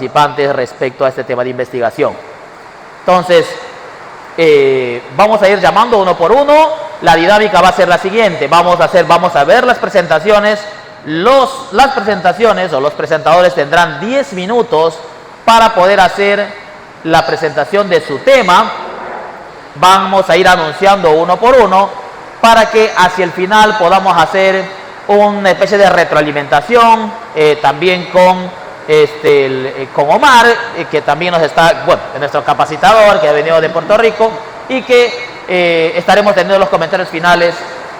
participantes respecto a este tema de investigación. Entonces, vamos a ir llamando uno por uno. La dinámica va a ser la siguiente: vamos a ver las presentaciones. Las presentaciones o los presentadores tendrán 10 minutos para poder hacer la presentación de su tema. Vamos a ir anunciando uno por uno para que hacia el final podamos hacer una especie de retroalimentación, también con Omar, que también nos está, bueno, nuestro capacitador que ha venido de Puerto Rico, y que estaremos teniendo los comentarios finales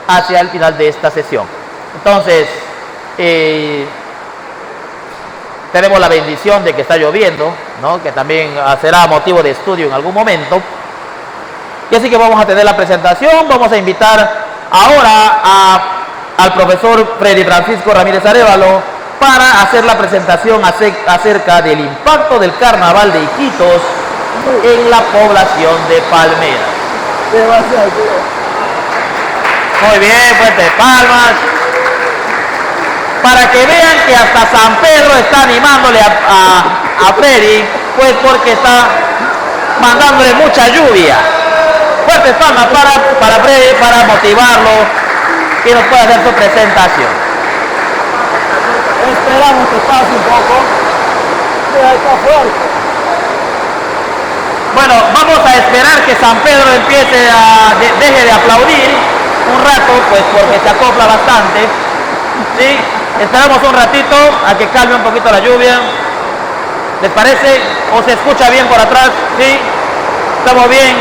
hacia el final de esta sesión. Entonces, tenemos la bendición de que está lloviendo, ¿no?, que también será motivo de estudio en algún momento. Y así que vamos a tener la presentación. Vamos a invitar ahora al profesor Freddy Francisco Ramírez Arévalo para hacer la presentación acerca del impacto del Carnaval de Iquitos en la población de Palmeras. Muy bien, fuerte de palmas. Para que vean que hasta San Pedro está animándole a Freddy, pues porque está mandándole mucha lluvia. Fuertes palmas para Freddy, para motivarlo y nos pueda hacer su presentación. Esperamos que pase un poco. Mira, está fuerte. Bueno, vamos a esperar que San Pedro deje de aplaudir un rato, pues porque se acopla bastante. ¿Sí? Esperamos un ratito a que calme un poquito la lluvia. ¿Les parece? ¿O se escucha bien por atrás? ¿Sí? ¿Estamos bien?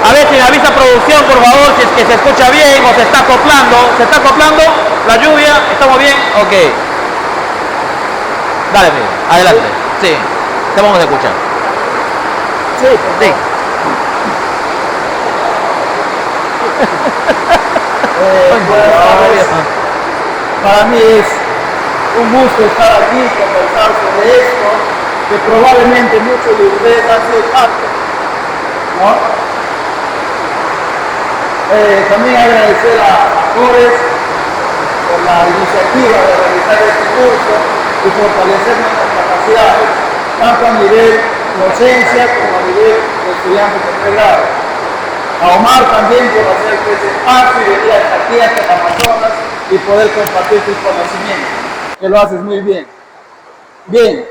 A ver si me avisa producción, por favor, si es que se escucha bien o se está acoplando. ¿Se está acoplando la lluvia? ¿Estamos bien? Ok. Dale, amigo. Adelante. Sí. Te vamos a escuchar. Sí, sí. Para mí es un gusto estar aquí y conversar sobre esto, que probablemente muchos de ustedes han sido parte, ¿no? También agradecer a Cores por la iniciativa de realizar este curso y fortalecer nuestras capacidades, tanto a nivel docencia como a nivel de estudiantes de pregrado. A Omar también por hacer ese espacio y venir aquí hasta el Amazonas y poder compartir tus conocimientos, que lo haces muy bien. Bien.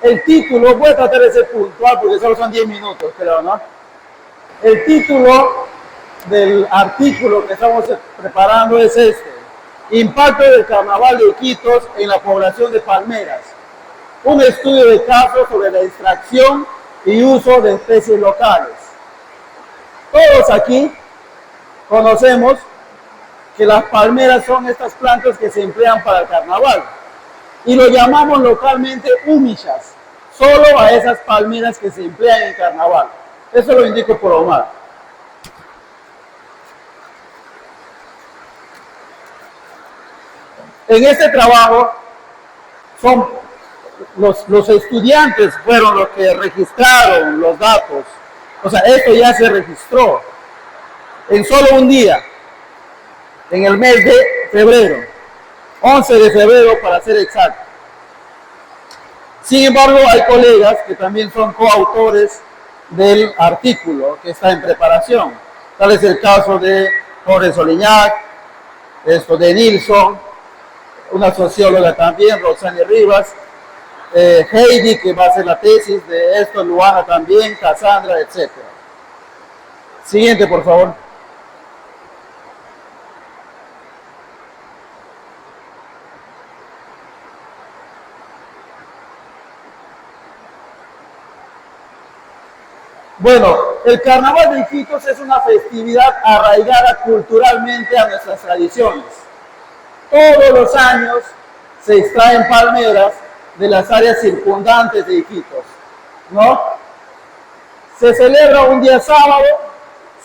El título, voy a tratar de ser puntual porque solo son 10 minutos, creo, ¿no? El título del artículo que estamos preparando es este: Impacto del Carnaval de Iquitos en la población de Palmeras. Un estudio de casos sobre la extracción y uso de especies locales. Todos aquí conocemos que las palmeras son estas plantas que se emplean para el carnaval y lo llamamos localmente humillas, solo a esas palmeras que se emplean en el carnaval. Eso lo indico por Omar. En este trabajo los estudiantes fueron los que registraron los datos. O sea, esto ya se registró en solo un día, en el mes de febrero, 11 de febrero para ser exacto. Sin embargo, hay colegas que también son coautores del artículo que está en preparación. Tal es el caso de Jorge Soliñac, de Nilsson, una socióloga también, Rosani Rivas, Heidi, que va a hacer la tesis de esto, Luana también, Cassandra, etc. Siguiente, por favor. Bueno, el Carnaval de Iquitos es una festividad arraigada culturalmente a nuestras tradiciones. Todos los años se extraen palmeras de las áreas circundantes de Iquitos, ¿no? Se celebra un día sábado,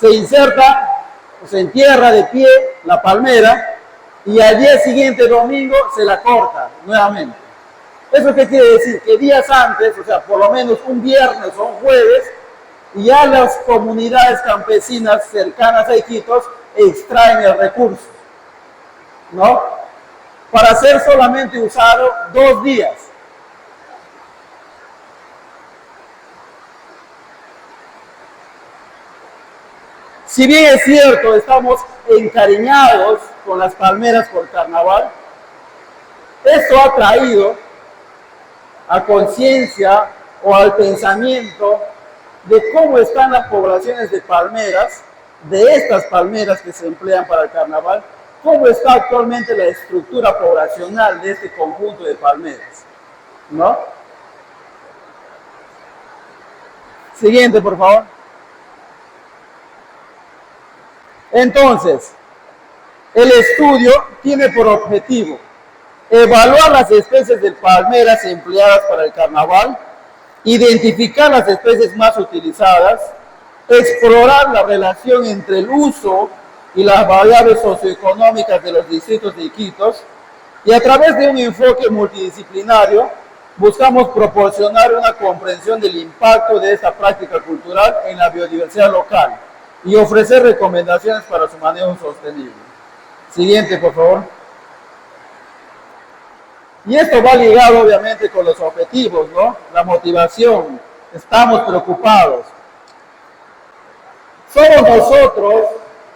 se inserta, se entierra de pie la palmera y al día siguiente, domingo, se la corta nuevamente. ¿Eso qué quiere decir? Que días antes, o sea, por lo menos un viernes o un jueves, ya las comunidades campesinas cercanas a Iquitos extraen el recurso, ¿no? para ser solamente usado 2 días. Si bien es cierto, estamos encariñados con las palmeras por carnaval, esto ha traído a conciencia o al pensamiento de cómo están las poblaciones de palmeras, de estas palmeras que se emplean para el carnaval, cómo está actualmente la estructura poblacional de este conjunto de palmeras, ¿no? Siguiente, por favor. Entonces, el estudio tiene por objetivo evaluar las especies de palmeras empleadas para el carnaval, identificar las especies más utilizadas, explorar la relación entre el uso y las variables socioeconómicas de los distritos de Iquitos, y a través de un enfoque multidisciplinario buscamos proporcionar una comprensión del impacto de esta práctica cultural en la biodiversidad local y ofrecer recomendaciones para su manejo sostenible. Siguiente, por favor. Y esto va ligado obviamente con los objetivos, ¿no? La motivación. Estamos preocupados. Somos nosotros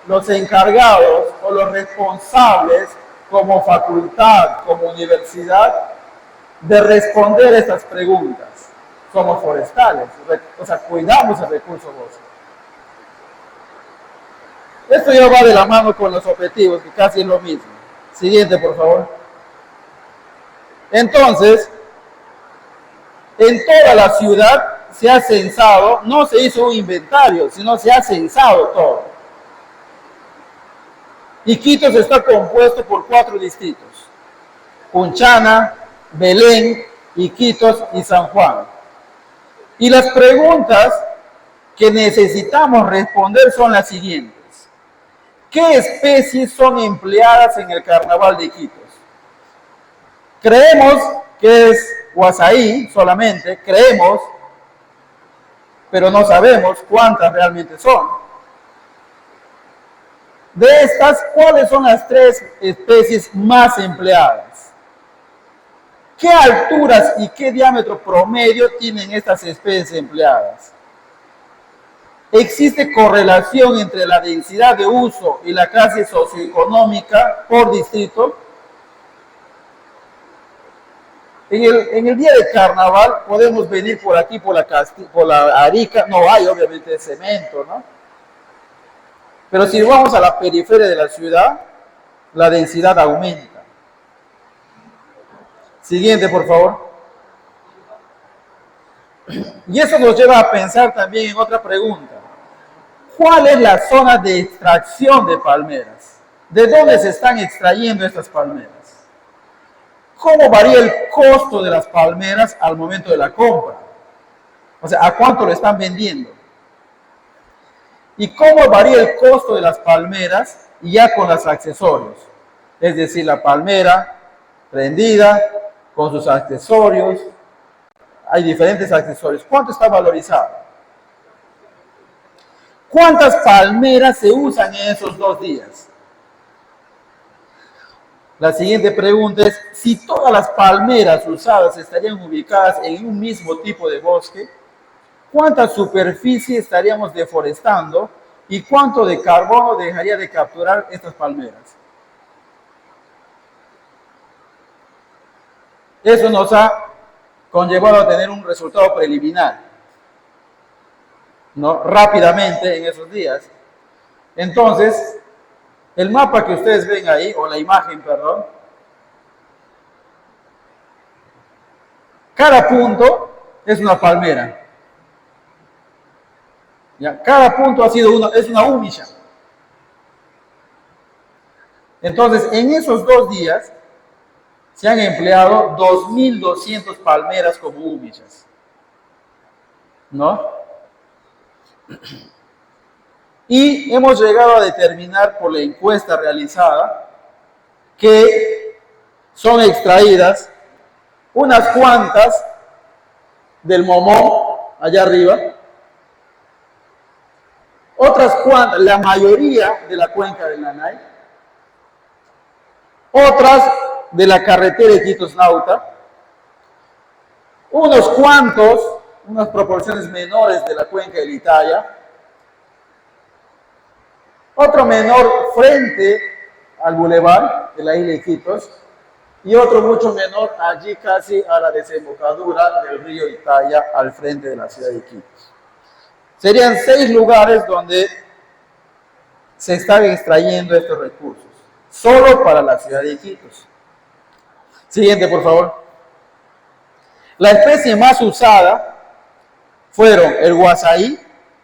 los encargados o los responsables como facultad, como universidad, de responder estas preguntas. Somos forestales, o sea, cuidamos el recurso bosque. Esto ya va de la mano con los objetivos, que casi es lo mismo. Siguiente, por favor. Entonces, en toda la ciudad se ha censado, no se hizo un inventario, sino se ha censado todo. Iquitos está compuesto por 4 distritos: Punchana, Belén, Iquitos y San Juan. Y las preguntas que necesitamos responder son las siguientes. ¿Qué especies son empleadas en el carnaval de Iquitos? Creemos que es huasaí solamente, creemos, pero no sabemos cuántas realmente son. De estas, ¿cuáles son las 3 especies más empleadas? ¿Qué alturas y qué diámetro promedio tienen estas especies empleadas? ¿Existe correlación entre la densidad de uso y la clase socioeconómica por distrito? En el día de carnaval podemos venir por aquí, por la Arica, no hay obviamente cemento, ¿no? Pero si vamos a la periferia de la ciudad, la densidad aumenta. Siguiente, por favor. Y eso nos lleva a pensar también en otra pregunta. ¿Cuál es la zona de extracción de palmeras? ¿De dónde se están extrayendo estas palmeras? ¿Cómo varía el costo de las palmeras al momento de la compra? O sea, ¿a cuánto lo están vendiendo? ¿Y cómo varía el costo de las palmeras ya con los accesorios? Es decir, la palmera prendida con sus accesorios. Hay diferentes accesorios. ¿Cuánto está valorizado? ¿Cuántas palmeras se usan en esos 2 días? La siguiente pregunta es, si todas las palmeras usadas estarían ubicadas en un mismo tipo de bosque, ¿cuánta superficie estaríamos deforestando y cuánto de carbono dejaría de capturar estas palmeras? Eso nos ha conllevado a tener un resultado preliminar, ¿no? Rápidamente en esos días. Entonces, el mapa que ustedes ven ahí, o la imagen, perdón, cada punto es una palmera. ¿Ya? Cada punto es una humilla. Entonces, en esos 2 días se han empleado 2.200 palmeras como humillas, ¿no? Y hemos llegado a determinar por la encuesta realizada que son extraídas unas cuantas del Momón, allá arriba, otras cuantas, la mayoría de la cuenca del Nanay, otras de la carretera Iquitos-Nauta, unos cuantos, unas proporciones menores de la cuenca del Italia, otro menor frente al bulevar de la isla Iquitos y otro mucho menor allí casi a la desembocadura del río Italia al frente de la ciudad de Iquitos. Serían 6 lugares donde se están extrayendo estos recursos, solo para la ciudad de Iquitos. Siguiente, por favor. La especie más usada fueron el huasaí,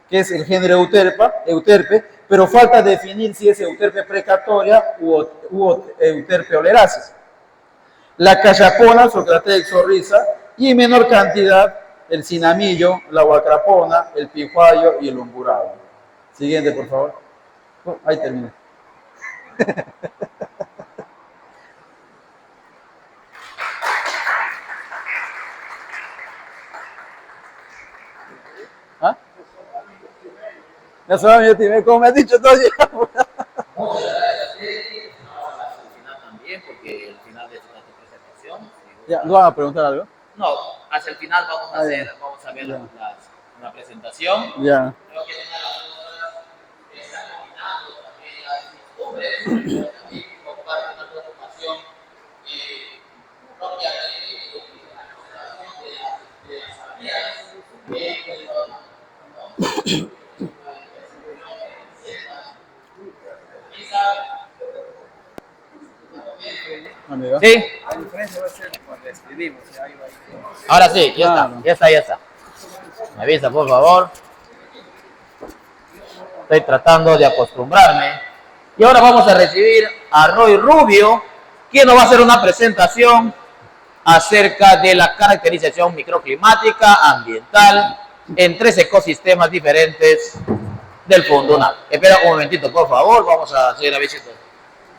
que es el género euterpe, pero falta definir si es euterpe precatoria u euterpe oleracea. La cachapona, Socrates exorriza, y en menor cantidad el cinamillo, la huacrapona, el pijuayo y el umburado. Siguiente, por favor. Oh, ahí termina. ¿Ah? Ya se va mi time, como me has dicho todo ya. Vamos a al final también, porque el final de esta presentación. Ya, ¿no van a preguntar algo? No, hacia el final vamos a hacer, vamos a ver una presentación. Ya. Creo que una de las cosas está combinando también las costumbres, también comparte una preocupación propiamente de la conservación de las familias, Amigo. Sí. La diferencia va a ser cuando escribimos. Ahora sí, ya está, ya está. Me avisa, por favor. Estoy tratando de acostumbrarme. Y ahora vamos a recibir a Roy Rubio, quien nos va a hacer una presentación acerca de la caracterización microclimática ambiental en 3 ecosistemas diferentes del fondo lunar. Espera un momentito, por favor. Vamos a hacer a ver si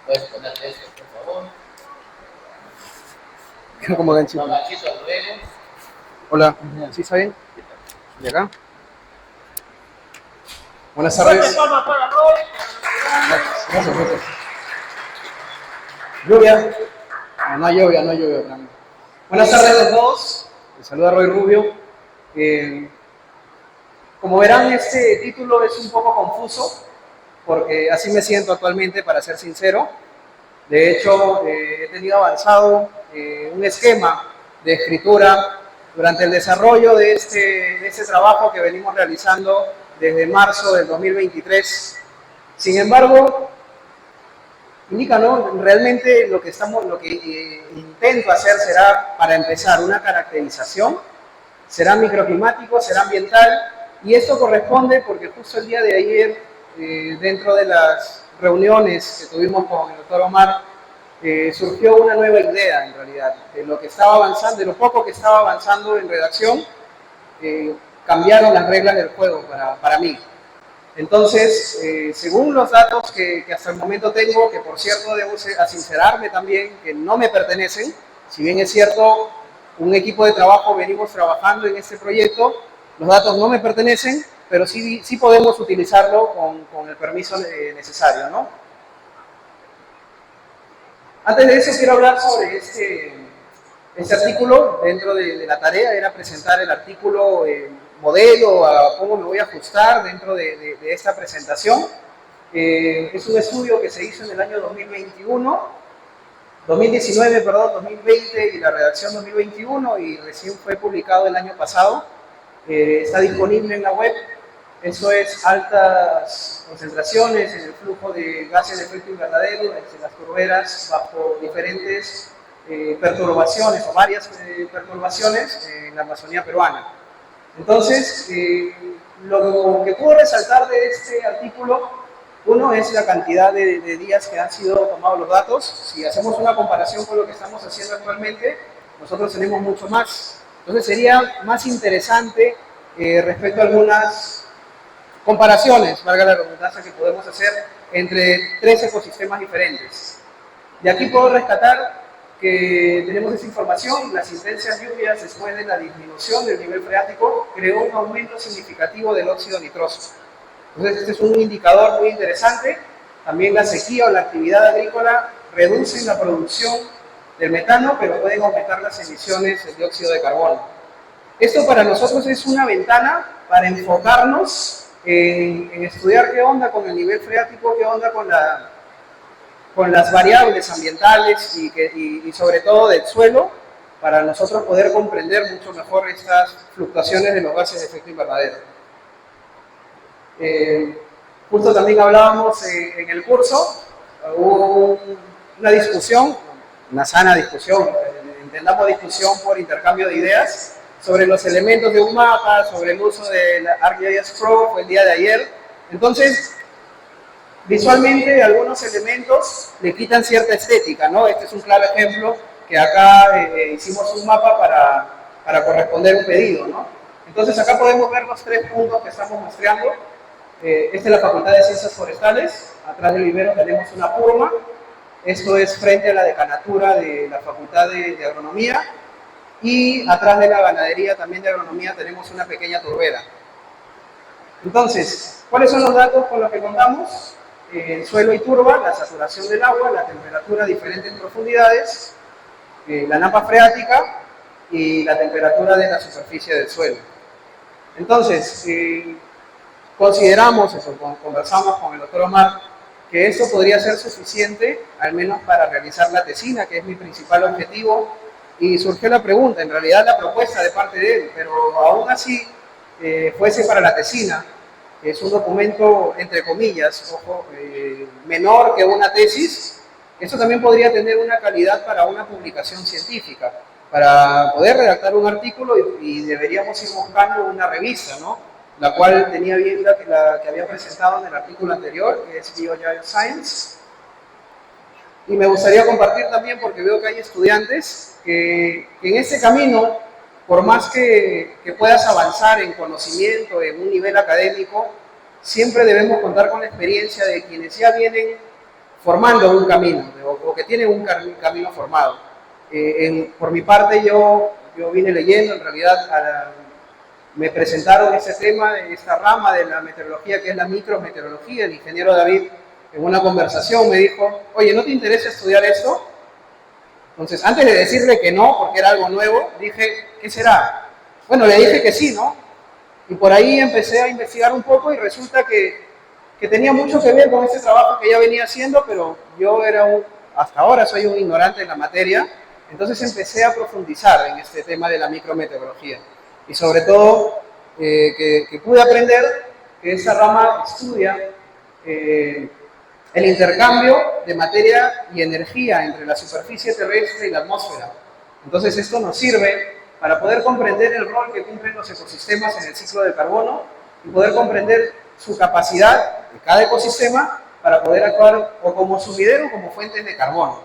puedes ponerte esto, por favor. Como ganchito. No, ganchito luego. Hola, ¿sí está bien? ¿De acá? Buenas tardes. Gracias. ¿Lluvia? No hay lluvia, no hay lluvia. Buenas tardes a todos. Les saluda Roy Rubio. Como verán, este título es un poco confuso, porque así me siento actualmente, para ser sincero. De hecho, he tenido avanzado un esquema de escritura durante el desarrollo de este trabajo que venimos realizando desde marzo del 2023. Sin embargo, indica, ¿no? Realmente lo que intento hacer será, para empezar, una caracterización, será microclimático, será ambiental, y esto corresponde porque justo el día de ayer, dentro de las reuniones que tuvimos con el doctor Omar, surgió una nueva idea, en realidad, de lo que estaba avanzando, de lo poco que estaba avanzando en redacción. Cambiaron las reglas del juego para mí. Entonces, según los datos que hasta el momento tengo, que por cierto debo sincerarme también, que no me pertenecen, si bien es cierto, un equipo de trabajo venimos trabajando en este proyecto, los datos no me pertenecen, pero sí podemos utilizarlo con el permiso necesario, ¿no? Antes de eso quiero hablar sobre este artículo. Dentro de la tarea era presentar el artículo modelo, a cómo me voy a ajustar dentro de esta presentación. Es un estudio que se hizo en el año 2019, 2020 y la redacción 2021, y recién fue publicado el año pasado. Está disponible en la web. Eso es altas concentraciones en el flujo de gases de efecto invernadero desde las turberas bajo diferentes perturbaciones o varias perturbaciones en la Amazonía peruana. Entonces, lo que puedo resaltar de este artículo, uno es la cantidad de días que han sido tomados los datos. Si hacemos una comparación con lo que estamos haciendo actualmente, nosotros tenemos mucho más. Entonces sería más interesante respecto a algunas comparaciones, valga la redundancia, que podemos hacer entre 3 ecosistemas diferentes. De aquí puedo rescatar que tenemos esa información: las intensas lluvias después de la disminución del nivel freático creó un aumento significativo del óxido nitroso. Entonces este es un indicador muy interesante. También la sequía o la actividad agrícola reducen la producción del metano, pero pueden aumentar las emisiones de dióxido de carbono. Esto para nosotros es una ventana para enfocarnos en estudiar qué onda con el nivel freático, qué onda con las variables ambientales y sobre todo del suelo, para nosotros poder comprender mucho mejor estas fluctuaciones de los gases de efecto invernadero. Justo también hablábamos en el curso, hubo una discusión, una sana discusión, entendamos discusión por intercambio de ideas, sobre los elementos de un mapa, sobre el uso de la ArcGIS Pro, fue el día de ayer. Entonces, visualmente algunos elementos le quitan cierta estética, ¿no? Este es un claro ejemplo que acá hicimos un mapa para corresponder un pedido, ¿no? Entonces acá podemos ver los 3 puntos que estamos mostrando. Esta es la Facultad de Ciencias Forestales, atrás del vivero tenemos una purma, esto es frente a la decanatura de la Facultad de Agronomía, y atrás de la ganadería también de agronomía tenemos una pequeña turbera. Entonces, ¿cuáles son los datos con los que contamos? El suelo y turba, la saturación del agua, la temperatura a diferentes profundidades, la napa freática y la temperatura de la superficie del suelo. Entonces, consideramos, conversamos con el doctor Omar, que esto podría ser suficiente, al menos para realizar la tesina, que es mi principal objetivo, y surgió la pregunta, en realidad la propuesta de parte de él, pero aún así fuese para la tesina, que es un documento, entre comillas, ojo, menor que una tesis, eso también podría tener una calidad para una publicación científica, para poder redactar un artículo y deberíamos ir buscando una revista, ¿no? La cual tenía bien la que había presentado en el artículo anterior, que es BioGeoScience. Y me gustaría compartir también, porque veo que hay estudiantes que en este camino, por más que puedas avanzar en conocimiento, en un nivel académico, siempre debemos contar con la experiencia de quienes ya vienen formando un camino, o que tienen un camino formado. Por mi parte, yo vine leyendo, en realidad me presentaron ese tema, esta rama de la meteorología, que es la micrometeorología. El ingeniero David, en una conversación, me dijo, oye, ¿no te interesa estudiar esto? Entonces, antes de decirle que no, porque era algo nuevo, dije, ¿qué será? Bueno, le dije que sí, ¿no? Y por ahí empecé a investigar un poco y resulta que tenía mucho que ver con este trabajo que ya venía haciendo, pero yo hasta ahora soy un ignorante en la materia, entonces empecé a profundizar en este tema de la micrometeorología. Y sobre todo, que pude aprender que esa rama estudia el intercambio de materia y energía entre la superficie terrestre y la atmósfera. Entonces esto nos sirve para poder comprender el rol que cumplen los ecosistemas en el ciclo del carbono y poder comprender su capacidad de cada ecosistema para poder actuar o como sumidero o como fuentes de carbono.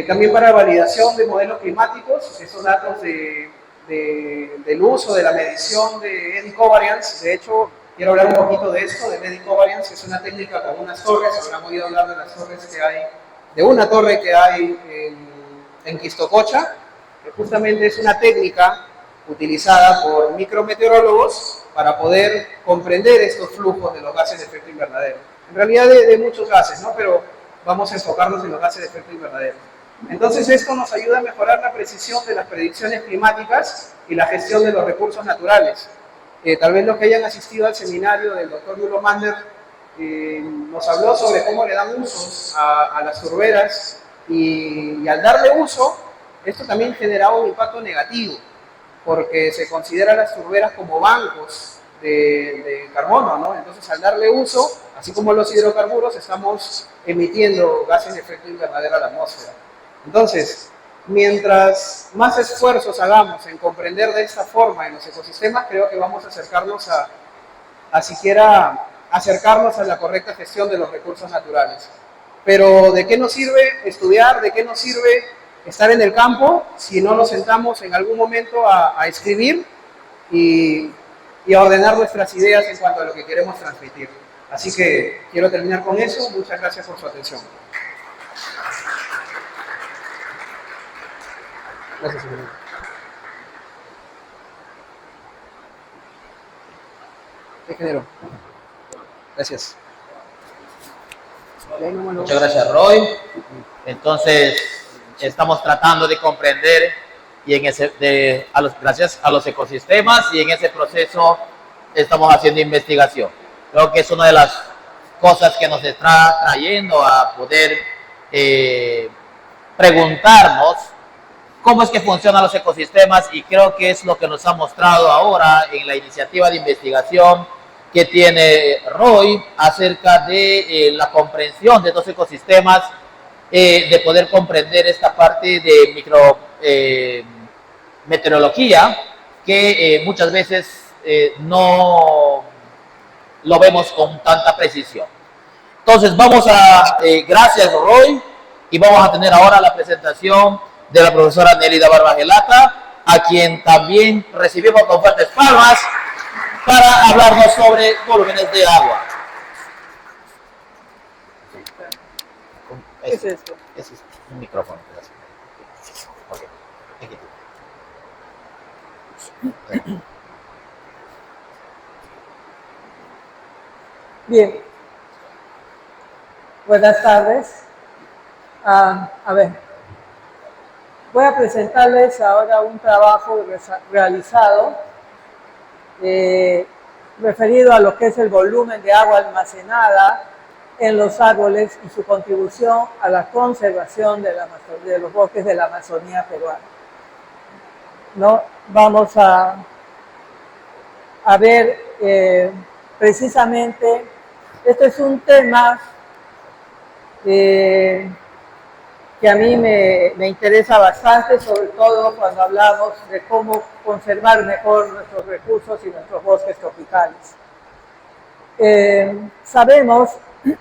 También para validación de modelos climáticos, esos datos del uso de la medición de eddy covariance. De hecho, quiero hablar un poquito de esto, de eddy covariance, que es una técnica con unas torres. Habrán oído hablar de las torres que hay, de una torre que hay en Quistococha, que justamente es una técnica utilizada por micrometeorólogos para poder comprender estos flujos de los gases de efecto invernadero. En realidad de muchos gases, ¿no? Pero vamos a enfocarnos en los gases de efecto invernadero. Entonces esto nos ayuda a mejorar la precisión de las predicciones climáticas y la gestión de los recursos naturales. Tal vez los que hayan asistido al seminario del doctor Yulo Mander nos habló sobre cómo le dan usos a las turberas y al darle uso, esto también genera un impacto negativo, porque se considera las turberas como bancos de carbono, ¿no? Entonces al darle uso, así como los hidrocarburos, estamos emitiendo gases de efecto invernadero a la atmósfera. Entonces, mientras más esfuerzos hagamos en comprender de esta forma en los ecosistemas, creo que vamos a acercarnos a siquiera acercarnos a la correcta gestión de los recursos naturales. Pero ¿de qué nos sirve estudiar? ¿De qué nos sirve estar en el campo si no nos sentamos en algún momento a escribir y a ordenar nuestras ideas en cuanto a lo que queremos transmitir? Así que quiero terminar con eso. Muchas gracias por su atención. Gracias, señor. Ingeniero. Gracias. Muchas gracias, Roy. Entonces, estamos tratando de comprender y gracias a los ecosistemas, y en ese proceso estamos haciendo investigación. Creo que es una de las cosas que nos está trayendo a poder preguntarnos cómo es que funcionan los ecosistemas, y creo que es lo que nos ha mostrado ahora en la iniciativa de investigación que tiene Roy acerca de la comprensión de estos ecosistemas, de poder comprender esta parte de meteorología que muchas veces no lo vemos con tanta precisión. Entonces gracias Roy, y vamos a tener ahora la presentación de la profesora Nélida Barbagelata, a quien también recibimos con fuertes palmas para hablarnos sobre volúmenes de agua. ¿Qué es esto? Ese es un micrófono. Okay. Bien. Buenas tardes. A ver, voy a presentarles ahora un trabajo realizado referido a lo que es el volumen de agua almacenada en los árboles y su contribución a la conservación de los bosques de la Amazonía peruana. ¿No? Vamos a ver precisamente, este es un tema que a mí me interesa bastante, sobre todo cuando hablamos de cómo conservar mejor nuestros recursos y nuestros bosques tropicales. Sabemos que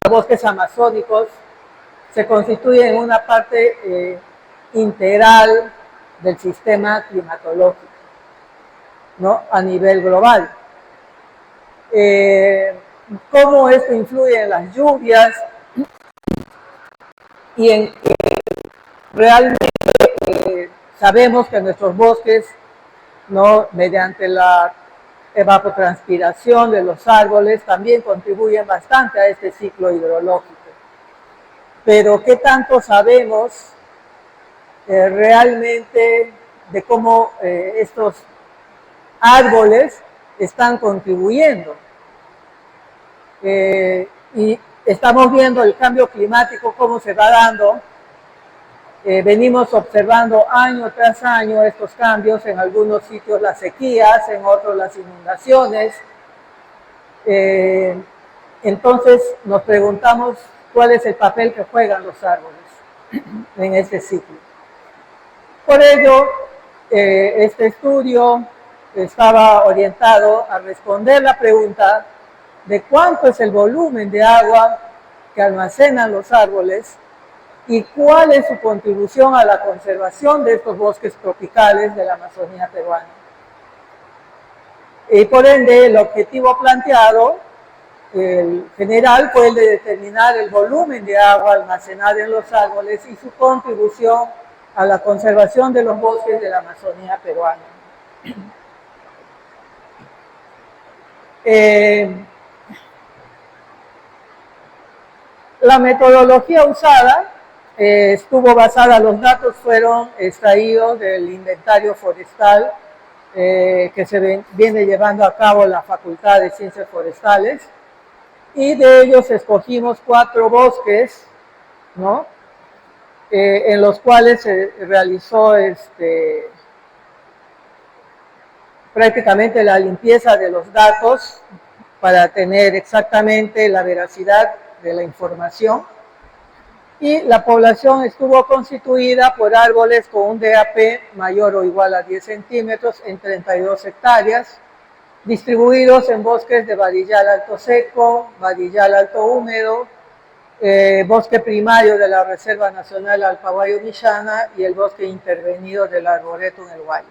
los bosques amazónicos se constituyen en una parte integral del sistema climatológico, ¿no? A nivel global. Cómo esto influye en las lluvias y en que realmente sabemos que nuestros bosques, ¿no?, mediante la evapotranspiración de los árboles, también contribuyen bastante a este ciclo hidrológico. Pero ¿qué tanto sabemos realmente de cómo estos árboles están contribuyendo? Y estamos viendo el cambio climático, cómo se va dando. Venimos observando año tras año estos cambios, en algunos sitios las sequías, en otros las inundaciones. Entonces nos preguntamos cuál es el papel que juegan los árboles en este ciclo. Por ello, este estudio estaba orientado a responder la pregunta de cuánto es el volumen de agua que almacenan los árboles y cuál es su contribución a la conservación de estos bosques tropicales de la Amazonía peruana. Y por ende, el objetivo planteado, el general, fue el de determinar el volumen de agua almacenada en los árboles y su contribución a la conservación de los bosques de la Amazonía peruana. La metodología usada estuvo basada, los datos fueron extraídos del inventario forestal que se viene llevando a cabo la Facultad de Ciencias Forestales, y de ellos escogimos 4 bosques, ¿no?, en los cuales se realizó prácticamente la limpieza de los datos para tener exactamente la veracidad de la información, y la población estuvo constituida por árboles con un DAP mayor o igual a 10 centímetros en 32 hectáreas, distribuidos en bosques de vadillal alto seco, vadillal alto húmedo, bosque primario de la Reserva Nacional Alpaguayo-Millana y el bosque intervenido del Arboretum El Guayo,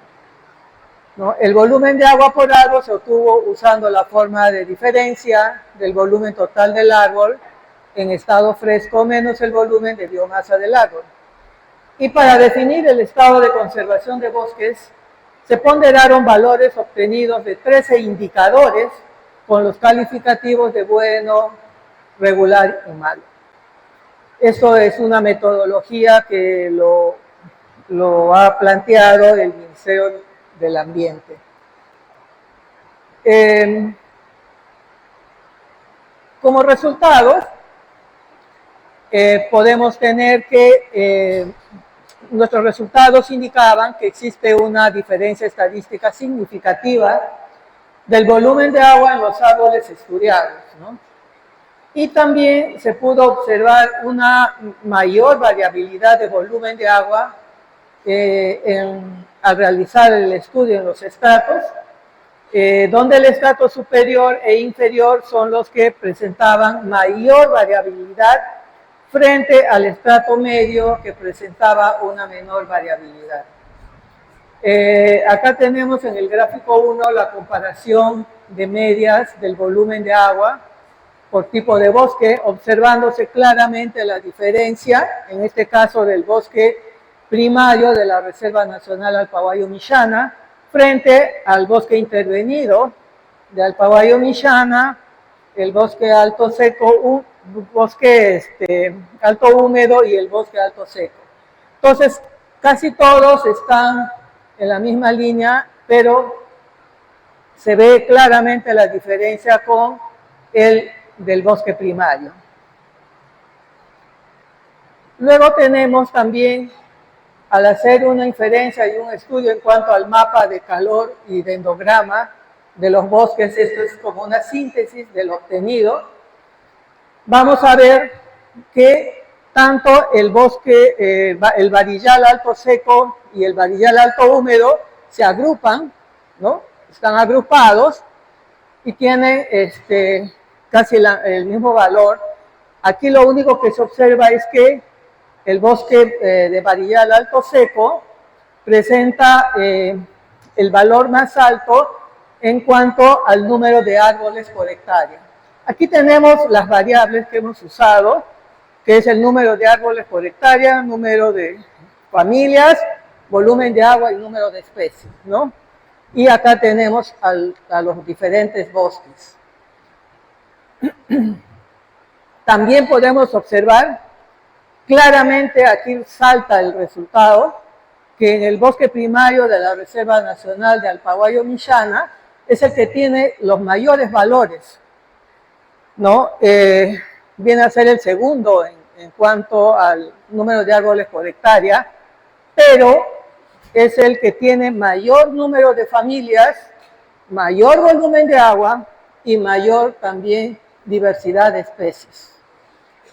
¿no? El volumen de agua por árbol se obtuvo usando la forma de diferencia del volumen total del árbol en estado fresco menos el volumen de biomasa del árbol. Y para definir el estado de conservación de bosques, se ponderaron valores obtenidos de 13 indicadores con los calificativos de bueno, regular y malo. Esto es una metodología que lo ha planteado el Ministerio del Ambiente. Como resultados, podemos tener que nuestros resultados indicaban que existe una diferencia estadística significativa del volumen de agua en los árboles estudiados, ¿no? Y también se pudo observar una mayor variabilidad de volumen de agua al realizar el estudio en los estratos, donde el estrato superior e inferior son los que presentaban mayor variabilidad frente al estrato medio que presentaba una menor variabilidad. Acá tenemos en el gráfico 1 la comparación de medias del volumen de agua por tipo de bosque, observándose claramente la diferencia, en este caso del bosque primario de la Reserva Nacional Alpahuayo-Mishana, frente al bosque intervenido de Alpahuayo-Mishana, el bosque alto seco, bosque alto húmedo y el bosque alto seco. Entonces, casi todos están en la misma línea, pero se ve claramente la diferencia con el del bosque primario. Luego tenemos también, al hacer una inferencia y un estudio en cuanto al mapa de calor y dendrograma de los bosques, esto es como una síntesis de lo obtenido, vamos a ver que tanto el bosque, el varillal alto seco y el varillal alto húmedo se agrupan, ¿no? Están agrupados y tienen casi el mismo valor. Aquí lo único que se observa es que el bosque de varillal alto seco presenta el valor más alto en cuanto al número de árboles por hectárea. Aquí tenemos las variables que hemos usado, que es el número de árboles por hectárea, número de familias, volumen de agua y número de especies, ¿no? Y acá tenemos a los diferentes bosques. También podemos observar claramente, aquí salta el resultado, que en el bosque primario de la Reserva Nacional de Alpahuayo-Mishana es el que tiene los mayores valores, ¿no? Viene a ser el segundo en cuanto al número de árboles por hectárea, pero es el que tiene mayor número de familias, mayor volumen de agua y mayor también diversidad de especies,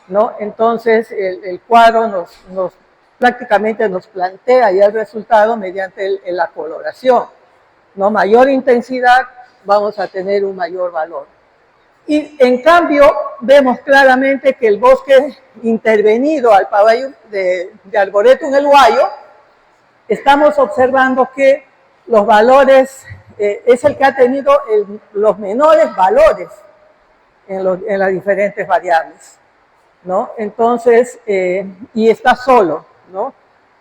¿no? Entonces, el cuadro prácticamente nos plantea ya el resultado mediante la coloración, ¿no? Mayor intensidad, vamos a tener un mayor valor. Y en cambio, vemos claramente que el bosque intervenido de Arboretum El Guayo, estamos observando que los valores, es el que ha tenido los menores valores en las diferentes variables, ¿no? Entonces, y está solo, ¿no?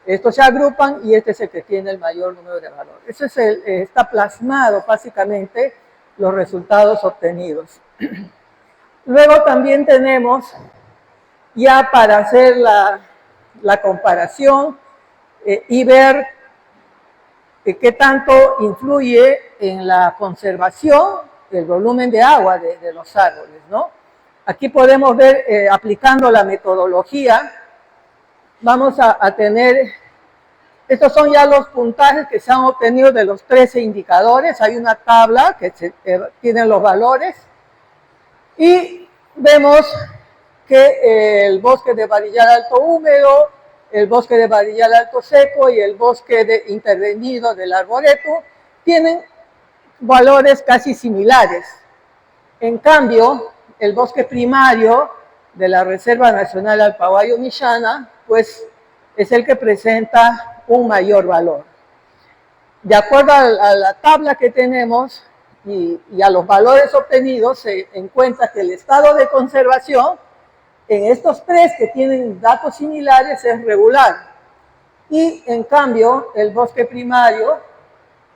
Estos se agrupan y este es el que tiene el mayor número de valores. Eso es está plasmado básicamente los resultados obtenidos. Luego también tenemos, ya para hacer la comparación y ver qué tanto influye en la conservación del volumen de agua de los árboles, ¿no? Aquí podemos ver, aplicando la metodología, vamos a tener, estos son ya los puntajes que se han obtenido de los 13 indicadores. Hay una tabla que tiene los valores y vemos que el bosque de varillal alto húmedo, el bosque de varillal alto seco y el bosque intervenido del arboretum tienen valores casi similares. En cambio, el bosque primario de la Reserva Nacional Alpahuayo-Mishana, pues es el que presenta un mayor valor. De acuerdo a la tabla que tenemos y a los valores obtenidos, se encuentra que el estado de conservación en estos tres que tienen datos similares es regular. Y en cambio, el bosque primario,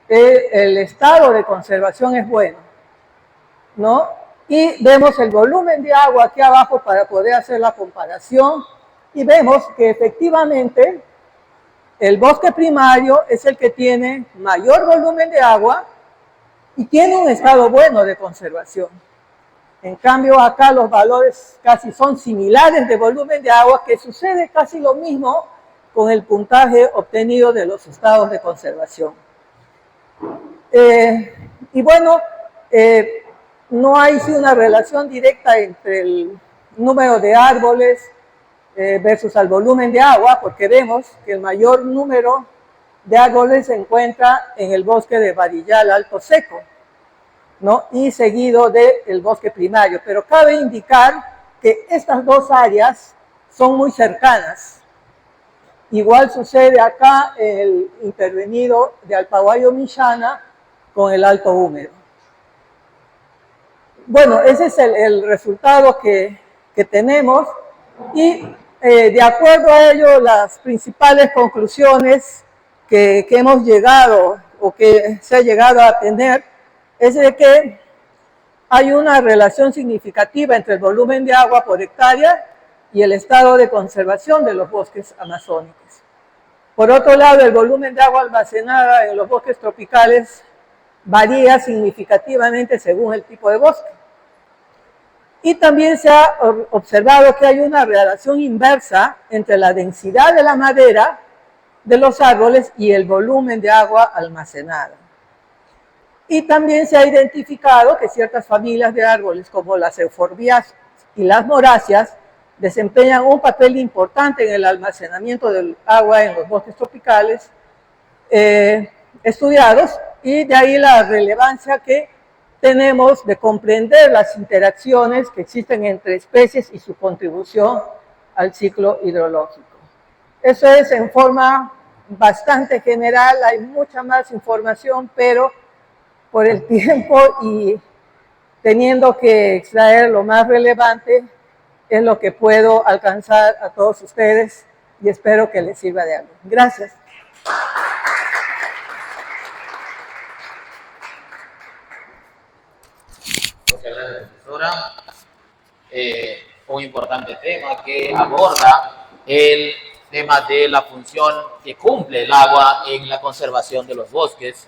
el estado de conservación es bueno, ¿no? Y vemos el volumen de agua aquí abajo para poder hacer la comparación Y vemos que efectivamente el bosque primario es el que tiene mayor volumen de agua y tiene un estado bueno de conservación. En cambio, acá los valores casi son similares de volumen de agua, que sucede casi lo mismo con el puntaje obtenido de los estados de conservación. Y bueno, no hay una relación directa entre el número de árboles versus el volumen de agua, porque vemos que el mayor número de árboles se encuentra en el bosque de varillal alto seco, ¿no? Y seguido del bosque primario. Pero cabe indicar que estas dos áreas son muy cercanas. Igual sucede acá en el intervenido de Alpaguayo-Millana con el alto húmedo. Bueno, ese es el resultado que tenemos y de acuerdo a ello las principales conclusiones que hemos llegado o que se ha llegado a tener es de que hay una relación significativa entre el volumen de agua por hectárea y el estado de conservación de los bosques amazónicos. Por otro lado, el volumen de agua almacenada en los bosques tropicales varía significativamente según el tipo de bosque. Y también se ha observado que hay una relación inversa entre la densidad de la madera de los árboles y el volumen de agua almacenada. Y también se ha identificado que ciertas familias de árboles como las euforbias y las moráceas desempeñan un papel importante en el almacenamiento del agua en los bosques tropicales estudiados, y de ahí la relevancia que tenemos de comprender las interacciones que existen entre especies y su contribución al ciclo hidrológico. Eso es en forma bastante general, hay mucha más información, pero por el tiempo y teniendo que extraer lo más relevante, es lo que puedo alcanzar a todos ustedes y espero que les sirva de algo. Gracias. Muchas gracias, profesora. Un importante tema que aborda el tema de la función que cumple el agua en la conservación de los bosques.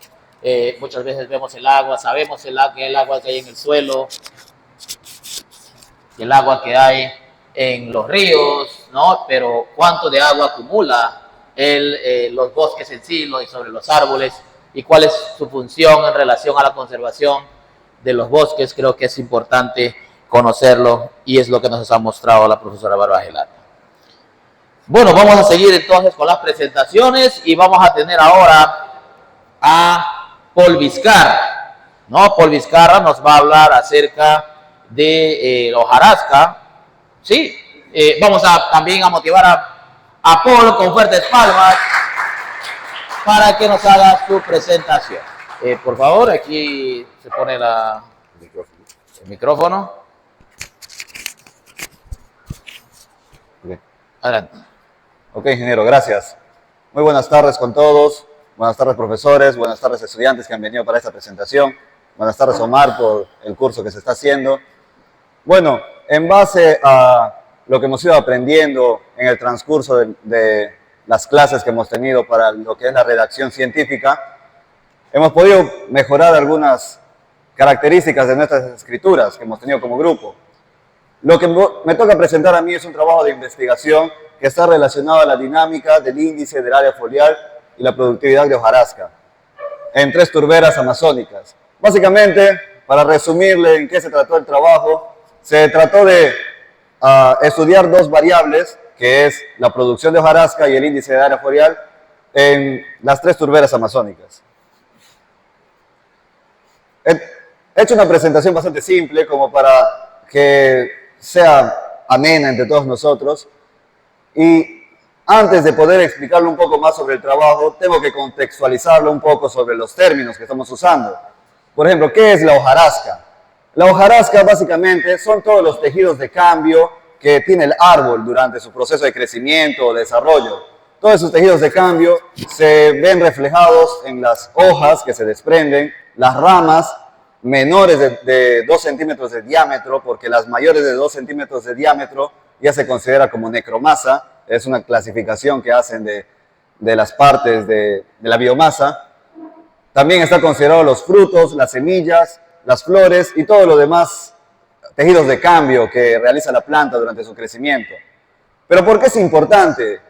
Muchas veces vemos el agua, sabemos el agua que hay en el suelo, el agua que hay en los ríos, ¿no? Pero ¿cuánto de agua acumula los bosques en sí, sobre los árboles? ¿Y cuál es su función en relación a la conservación de los bosques? Creo que es importante conocerlo y es lo que nos ha mostrado la profesora Bárbara Gelata. Bueno, vamos a seguir entonces con las presentaciones y vamos a tener ahora a Paul Vizcarra, ¿no? Paul Vizcarra nos va a hablar acerca de hojarasca, ¿sí? Vamos también a motivar a Paul con fuertes palmas para que nos haga su presentación. Por favor, aquí se pone el micrófono. Okay. Adelante. Ok, ingeniero, gracias. Muy buenas tardes con todos. Buenas tardes, profesores. Buenas tardes, estudiantes que han venido para esta presentación. Buenas tardes, Omar, por el curso que se está haciendo. Bueno, en base a lo que hemos ido aprendiendo en el transcurso de las clases que hemos tenido para lo que es la redacción científica, hemos podido mejorar algunas características de nuestras escrituras que hemos tenido como grupo. Lo que me toca presentar a mí es un trabajo de investigación que está relacionado a la dinámica del índice del área foliar y la productividad de hojarasca en 3 turberas amazónicas. Básicamente, para resumirle en qué se trató el trabajo, se trató de estudiar 2 variables, que es la producción de hojarasca y el índice de área foliar en las 3 turberas amazónicas. He hecho una presentación bastante simple como para que sea amena entre todos nosotros, y antes de poder explicarle un poco más sobre el trabajo, tengo que contextualizarlo un poco sobre los términos que estamos usando. Por ejemplo, ¿qué es la hojarasca? La hojarasca básicamente son todos los tejidos de cambio que tiene el árbol durante su proceso de crecimiento o desarrollo. Todos esos tejidos de cambio se ven reflejados en las hojas que se desprenden, las ramas menores de 2 centímetros de diámetro, porque las mayores de 2 centímetros de diámetro ya se considera como necromasa, es una clasificación que hacen de las partes de la biomasa. También está considerado los frutos, las semillas, las flores y todo lo demás tejidos de cambio que realiza la planta durante su crecimiento. Pero ¿por qué es importante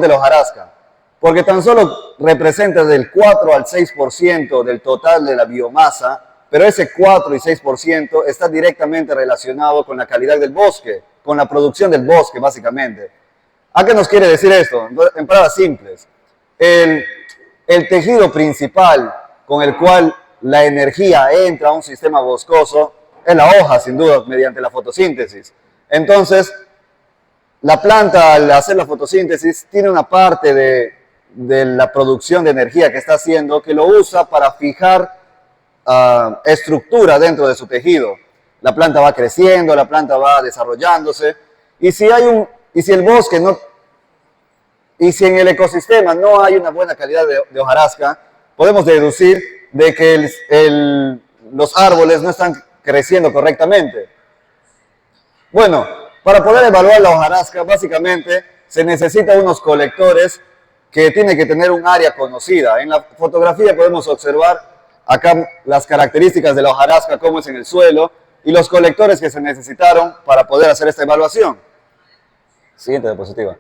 la hojarasca? Porque tan solo representa del 4 al 6% del total de la biomasa, pero ese 4 y 6% está directamente relacionado con la calidad del bosque, con la producción del bosque, básicamente. ¿A qué nos quiere decir esto? En palabras simples, el tejido principal con el cual la energía entra a un sistema boscoso es la hoja, sin duda, mediante la fotosíntesis. Entonces, la planta, al hacer la fotosíntesis, tiene una parte de la producción de energía que está haciendo que lo usa para fijar estructura dentro de su tejido. La planta va creciendo, la planta va desarrollándose, y si en el ecosistema no hay una buena calidad de hojarasca, podemos deducir de que los árboles no están creciendo correctamente. Bueno, para poder evaluar la hojarasca, básicamente se necesitan unos colectores que tienen que tener un área conocida. En la fotografía podemos observar acá las características de la hojarasca, cómo es en el suelo, y los colectores que se necesitaron para poder hacer esta evaluación. Siguiente diapositiva.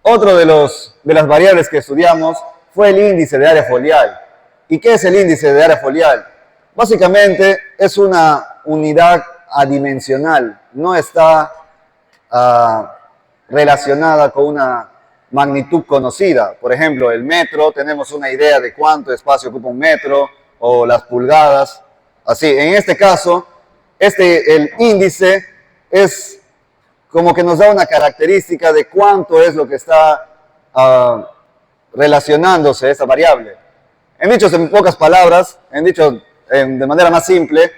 Otro de las variables que estudiamos fue el índice de área foliar. ¿Y qué es el índice de área foliar? Básicamente es una unidad adimensional, no está relacionada con una magnitud conocida. Por ejemplo, el metro, tenemos una idea de cuánto espacio ocupa un metro, o las pulgadas, así. En este caso, el índice es como que nos da una característica de cuánto es lo que está relacionándose esa variable. En pocas palabras, de manera más simple,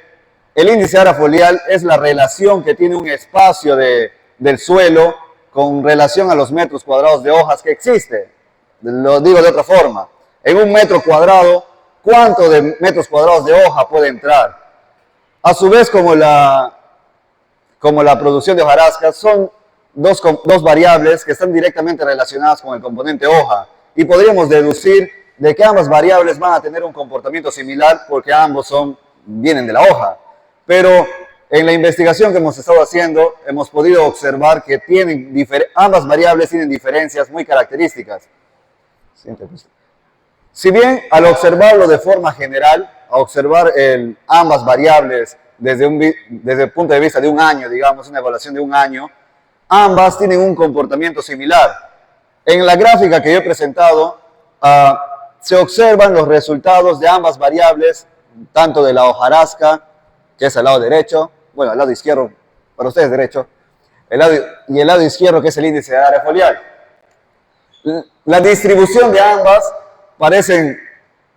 el índice de área foliar es la relación que tiene un espacio del suelo con relación a los metros cuadrados de hojas que existe. Lo digo de otra forma. En un metro cuadrado, ¿cuánto de metros cuadrados de hoja puede entrar? A su vez, como la producción de hojarasca, son dos variables que están directamente relacionadas con el componente hoja. Y podríamos deducir de que ambas variables van a tener un comportamiento similar porque ambos vienen de la hoja. Pero en la investigación que hemos estado haciendo, hemos podido observar que ambas variables tienen diferencias muy características. Si bien al observarlo de forma general, a observar ambas variables desde el punto de vista de un año, digamos, una evaluación de un año, ambas tienen un comportamiento similar. En la gráfica que yo he presentado, se observan los resultados de ambas variables, tanto de la hojarasca, que es al lado derecho, bueno, al lado izquierdo, para ustedes derecho, y el lado izquierdo, que es el índice de área foliar. La distribución de ambas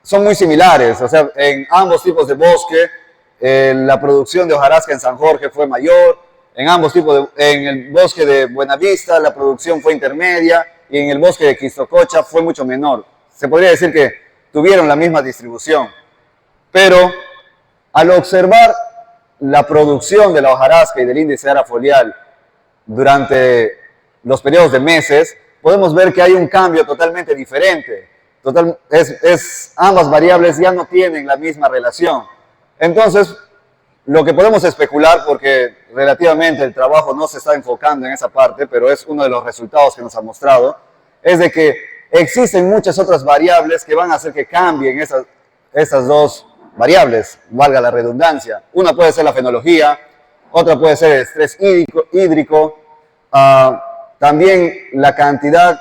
son muy similares, o sea, en ambos tipos de bosque, la producción de hojarasca en San Jorge fue mayor, en el bosque de Buenavista la producción fue intermedia, y en el bosque de Quistococha fue mucho menor. Se podría decir que tuvieron la misma distribución, pero al observar la producción de la hojarasca y del índice de área foliar durante los periodos de meses, podemos ver que hay un cambio totalmente diferente. Ambas variables ya no tienen la misma relación. Entonces, lo que podemos especular, porque relativamente el trabajo no se está enfocando en esa parte, pero es uno de los resultados que nos ha mostrado, es de que existen muchas otras variables que van a hacer que cambien esas dos variables, valga la redundancia. Una puede ser la fenología, otra puede ser el estrés hídrico, también la cantidad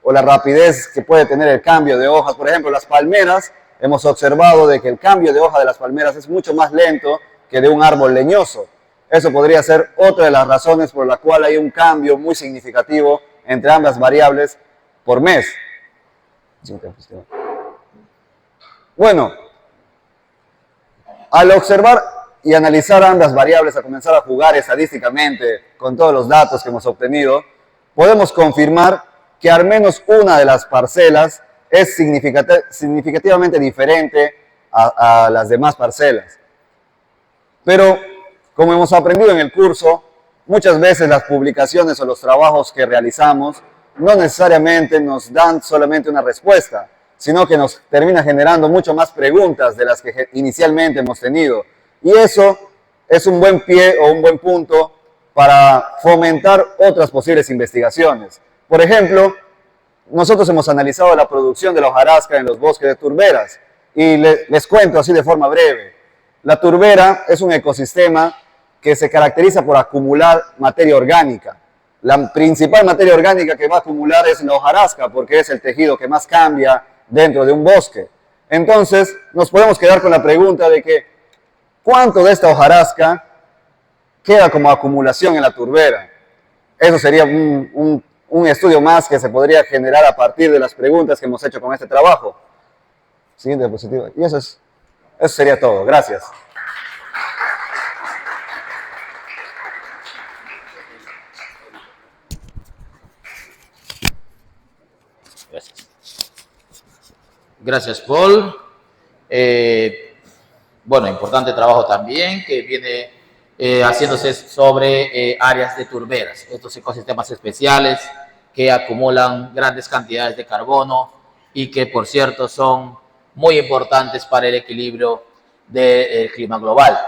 o la rapidez que puede tener el cambio de hojas. Por ejemplo, las palmeras, hemos observado de que el cambio de hoja de las palmeras es mucho más lento que de un árbol leñoso. Eso podría ser otra de las razones por la cual hay un cambio muy significativo entre ambas variables por mes. Bueno, al observar y analizar ambas variables, a comenzar a jugar estadísticamente con todos los datos que hemos obtenido, podemos confirmar que al menos una de las parcelas es significativamente diferente a las demás parcelas. Pero, como hemos aprendido en el curso, muchas veces las publicaciones o los trabajos que realizamos no necesariamente nos dan solamente una respuesta, sino que nos termina generando mucho más preguntas de las que inicialmente hemos tenido. Y eso es un buen pie o un buen punto para fomentar otras posibles investigaciones. Por ejemplo, nosotros hemos analizado la producción de la hojarasca en los bosques de turberas y les cuento así de forma breve. La turbera es un ecosistema que se caracteriza por acumular materia orgánica. La principal materia orgánica que va a acumular es la hojarasca porque es el tejido que más cambia dentro de un bosque. Entonces, nos podemos quedar con la pregunta de que ¿cuánto de esta hojarasca queda como acumulación en la turbera? Eso sería un estudio más que se podría generar a partir de las preguntas que hemos hecho con este trabajo. Siguiente diapositiva. Y eso sería todo. Gracias. Gracias. Gracias, Paul. Bueno, importante trabajo también que viene haciéndose sobre áreas de turberas, estos ecosistemas especiales que acumulan grandes cantidades de carbono y que, por cierto, son muy importantes para el equilibrio del clima global.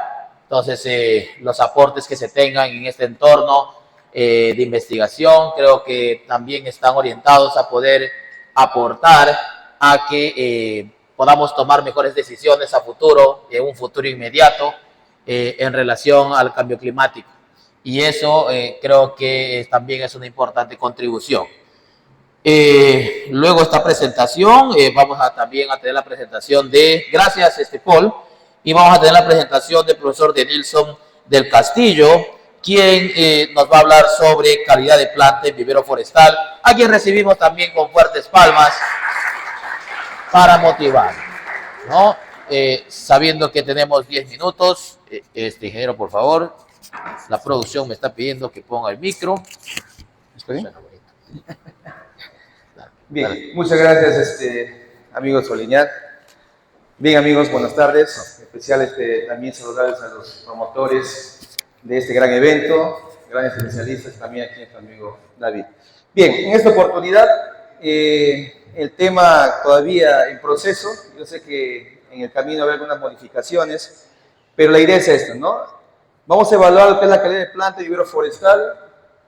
Entonces, los aportes que se tengan en este entorno de investigación creo que también están orientados a poder aportar a que podamos tomar mejores decisiones a futuro, en un futuro inmediato, en relación al cambio climático. Y eso creo que también es una importante contribución. Luego esta presentación, vamos también a tener la presentación gracias Paul, y vamos a tener la presentación del profesor Denilson del Castillo, quien nos va a hablar sobre calidad de planta en vivero forestal, a quien recibimos también con fuertes palmas para motivar, ¿no? Sabiendo que tenemos 10 minutos, ingeniero, por favor, la producción me está pidiendo que ponga el micro. Bien, muchas gracias, amigo Soliñar. Bien, amigos, buenas tardes. En especial también saludarles a los promotores de este gran evento, grandes especialistas, también aquí nuestro amigo David. Bien, en esta oportunidad, el tema todavía en proceso. Yo sé que en el camino habrá algunas modificaciones, pero la idea es esta, ¿no? Vamos a evaluar lo que es la calidad de planta y vivero forestal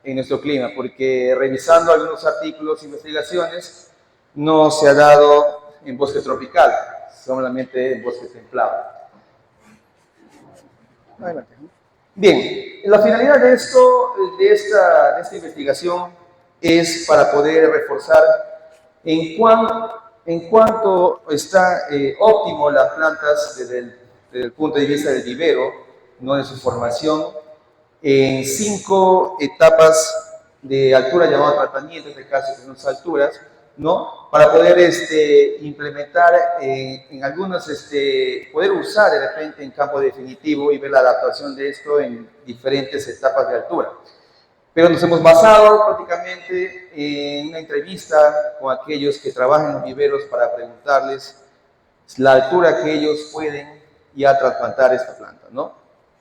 en nuestro clima, porque revisando algunos artículos e investigaciones, no se ha dado en bosque tropical, solamente en bosque templado. Bien, la finalidad de esta investigación es para poder reforzar en cuanto está óptimo las plantas desde el punto de vista del vivero, no de su formación, en 5 etapas de altura llamado tratamiento, en este caso que son alturas, ¿no? Para poder implementar en algunos, poder usar de repente en campo definitivo y ver la adaptación de esto en diferentes etapas de altura. Pero nos hemos basado prácticamente en una entrevista con aquellos que trabajan en los viveros para preguntarles la altura que ellos pueden ya trasplantar esta planta, ¿no?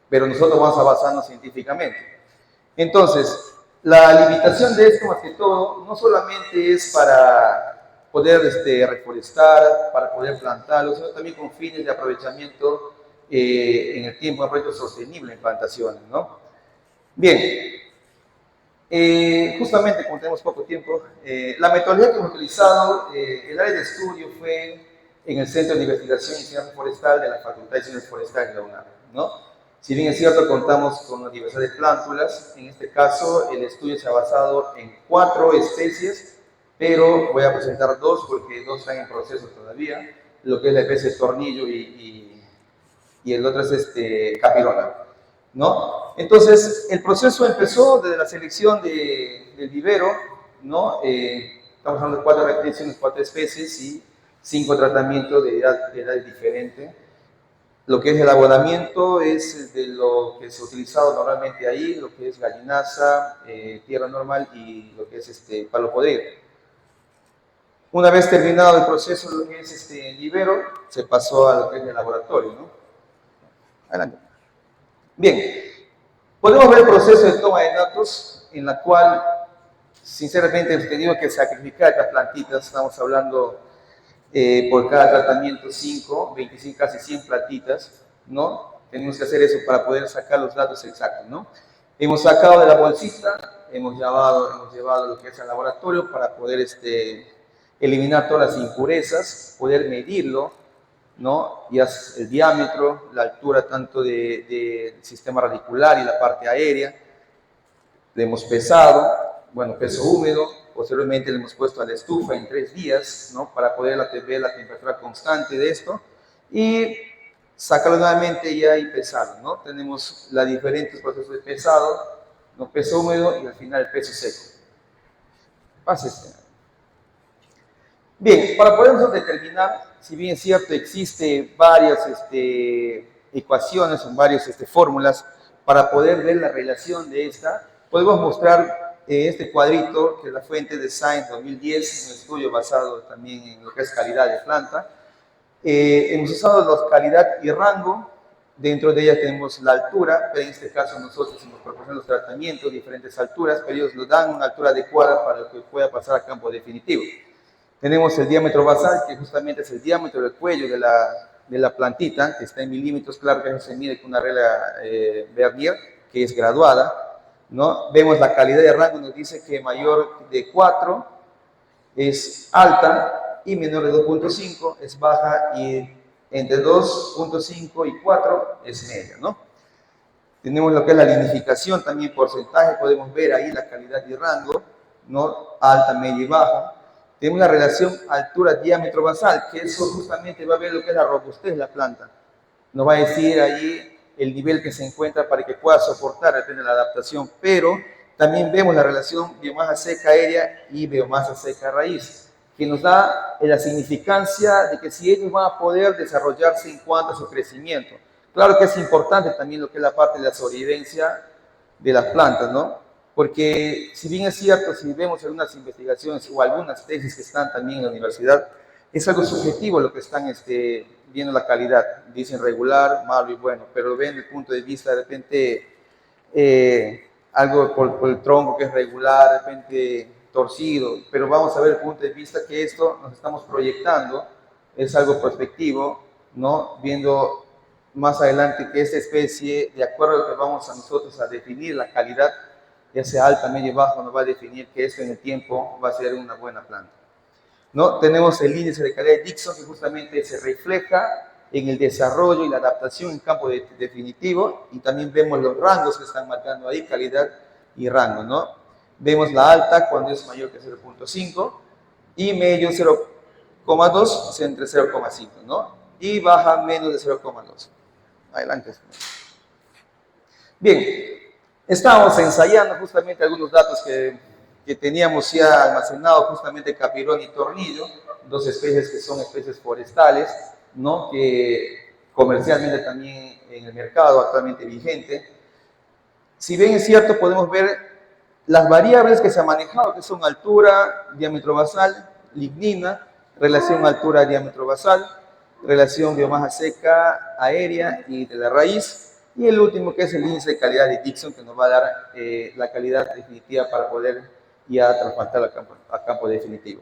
Pero nosotros vamos a basarnos científicamente. Entonces, la limitación de esto, más que todo, no solamente es para poder reforestar, para poder plantarlo, sino también con fines de aprovechamiento en el tiempo, un proyecto sostenible en plantaciones, ¿no? Bien, justamente como tenemos poco tiempo, la metodología que hemos utilizado, el área de estudio fue en el Centro de Investigación y Ciencia Forestal de la Facultad de Ciencias Forestales de la UNAM, ¿no? Si bien es cierto, contamos con una diversidad de plántulas, en este caso el estudio se ha basado en 4 especies, pero voy a presentar 2 porque 2 están en proceso todavía, lo que es la especie de tornillo y el otro es capirona, ¿no? Entonces, el proceso empezó desde la selección del vivero, ¿no? Estamos hablando de 4 retenciones, 4 especies y 5 tratamientos de edad diferente. Lo que es el abonamiento es de lo que se ha utilizado normalmente ahí, lo que es gallinaza, tierra normal y lo que es palo podrido. Una vez terminado el proceso de lo que es vivero, se pasó a lo que es el laboratorio, ¿no? Adelante. Bien, Podemos ver el proceso de toma de datos en la cual, sinceramente, hemos tenido que sacrificar estas plantitas. Estamos hablando por cada tratamiento 5, 25, casi 100 plantitas, ¿no? Tenemos que hacer eso para poder sacar los datos exactos, ¿no? Hemos sacado de la bolsita, hemos llevado lo que es al laboratorio para poder eliminar todas las impurezas, poder medirlo, ¿no? Ya el diámetro, la altura tanto del sistema radicular y la parte aérea. Le hemos pesado, bueno, peso húmedo, posteriormente le hemos puesto a la estufa en 3 días, ¿no? Para poder ver la temperatura constante de esto y sacarlo nuevamente ya y pesarlo, ¿no? Tenemos los diferentes procesos de pesado, ¿no? Peso húmedo y al final el peso seco. Pase Bien, para poder nosotros determinar, si bien es cierto, existe varias ecuaciones o varias fórmulas para poder ver la relación de esta, podemos mostrar este cuadrito, que es la fuente de Science 2010, un estudio basado también en lo que es calidad de planta. Hemos usado la calidad y rango, dentro de ellas tenemos la altura, pero en este caso nosotros hemos proporcionado los tratamientos, diferentes alturas, pero ellos nos dan una altura adecuada para que pueda pasar a campo definitivo. Tenemos el diámetro basal, que justamente es el diámetro del cuello de la plantita, que está en milímetros, claro que eso se mide con una regla Vernier, que es graduada, ¿no? Vemos la calidad de rango, nos dice que mayor de 4 es alta y menor de 2.5 es baja y entre 2.5 y 4 es media, ¿no? Tenemos lo que es la lignificación, también porcentaje, podemos ver ahí la calidad y rango, ¿no? Alta, media y baja. Tenemos la relación altura-diámetro basal, que eso justamente va a ver lo que es la robustez de la planta. Nos va a decir ahí el nivel que se encuentra para que pueda soportar, depende de la adaptación, pero también vemos la relación biomasa seca aérea y biomasa seca raíz, que nos da la significancia de que si ellos van a poder desarrollarse en cuanto a su crecimiento. Claro que es importante también lo que es la parte de la sobrevivencia de las plantas, ¿no? Porque si bien es cierto, si vemos algunas investigaciones o algunas tesis que están también en la universidad, es algo subjetivo lo que están viendo la calidad. Dicen regular, malo y bueno, pero lo ven desde el punto de vista de repente algo por el tronco que es regular, de repente torcido, pero vamos a ver el punto de vista que esto nos estamos proyectando, es algo prospectivo, ¿no? Viendo más adelante que esta especie, de acuerdo a lo que vamos a nosotros a definir la calidad, ya sea alta, media y baja, nos va a definir que esto en el tiempo va a ser una buena planta, ¿no? Tenemos el índice de calidad de Dixon, que justamente se refleja en el desarrollo y la adaptación en campo definitivo, y también vemos los rangos que están marcando ahí, calidad y rango, ¿no? Vemos la alta cuando es mayor que 0.5 y medio 0.2 entre 0.5, ¿no? Y baja menos de 0.2. Adelante. Bien. Estábamos ensayando justamente algunos datos que teníamos ya almacenados, justamente capirón y tornillo, 2 especies que son especies forestales, ¿no? Que comercialmente también en el mercado actualmente vigente. Si bien es cierto, podemos ver las variables que se han manejado, que son altura, diámetro basal, lignina, relación altura-diámetro basal, relación biomasa seca aérea y de la raíz. Y el último, que es el índice de calidad de Dixon, que nos va a dar la calidad definitiva para poder ya trasplantar a campo definitivo.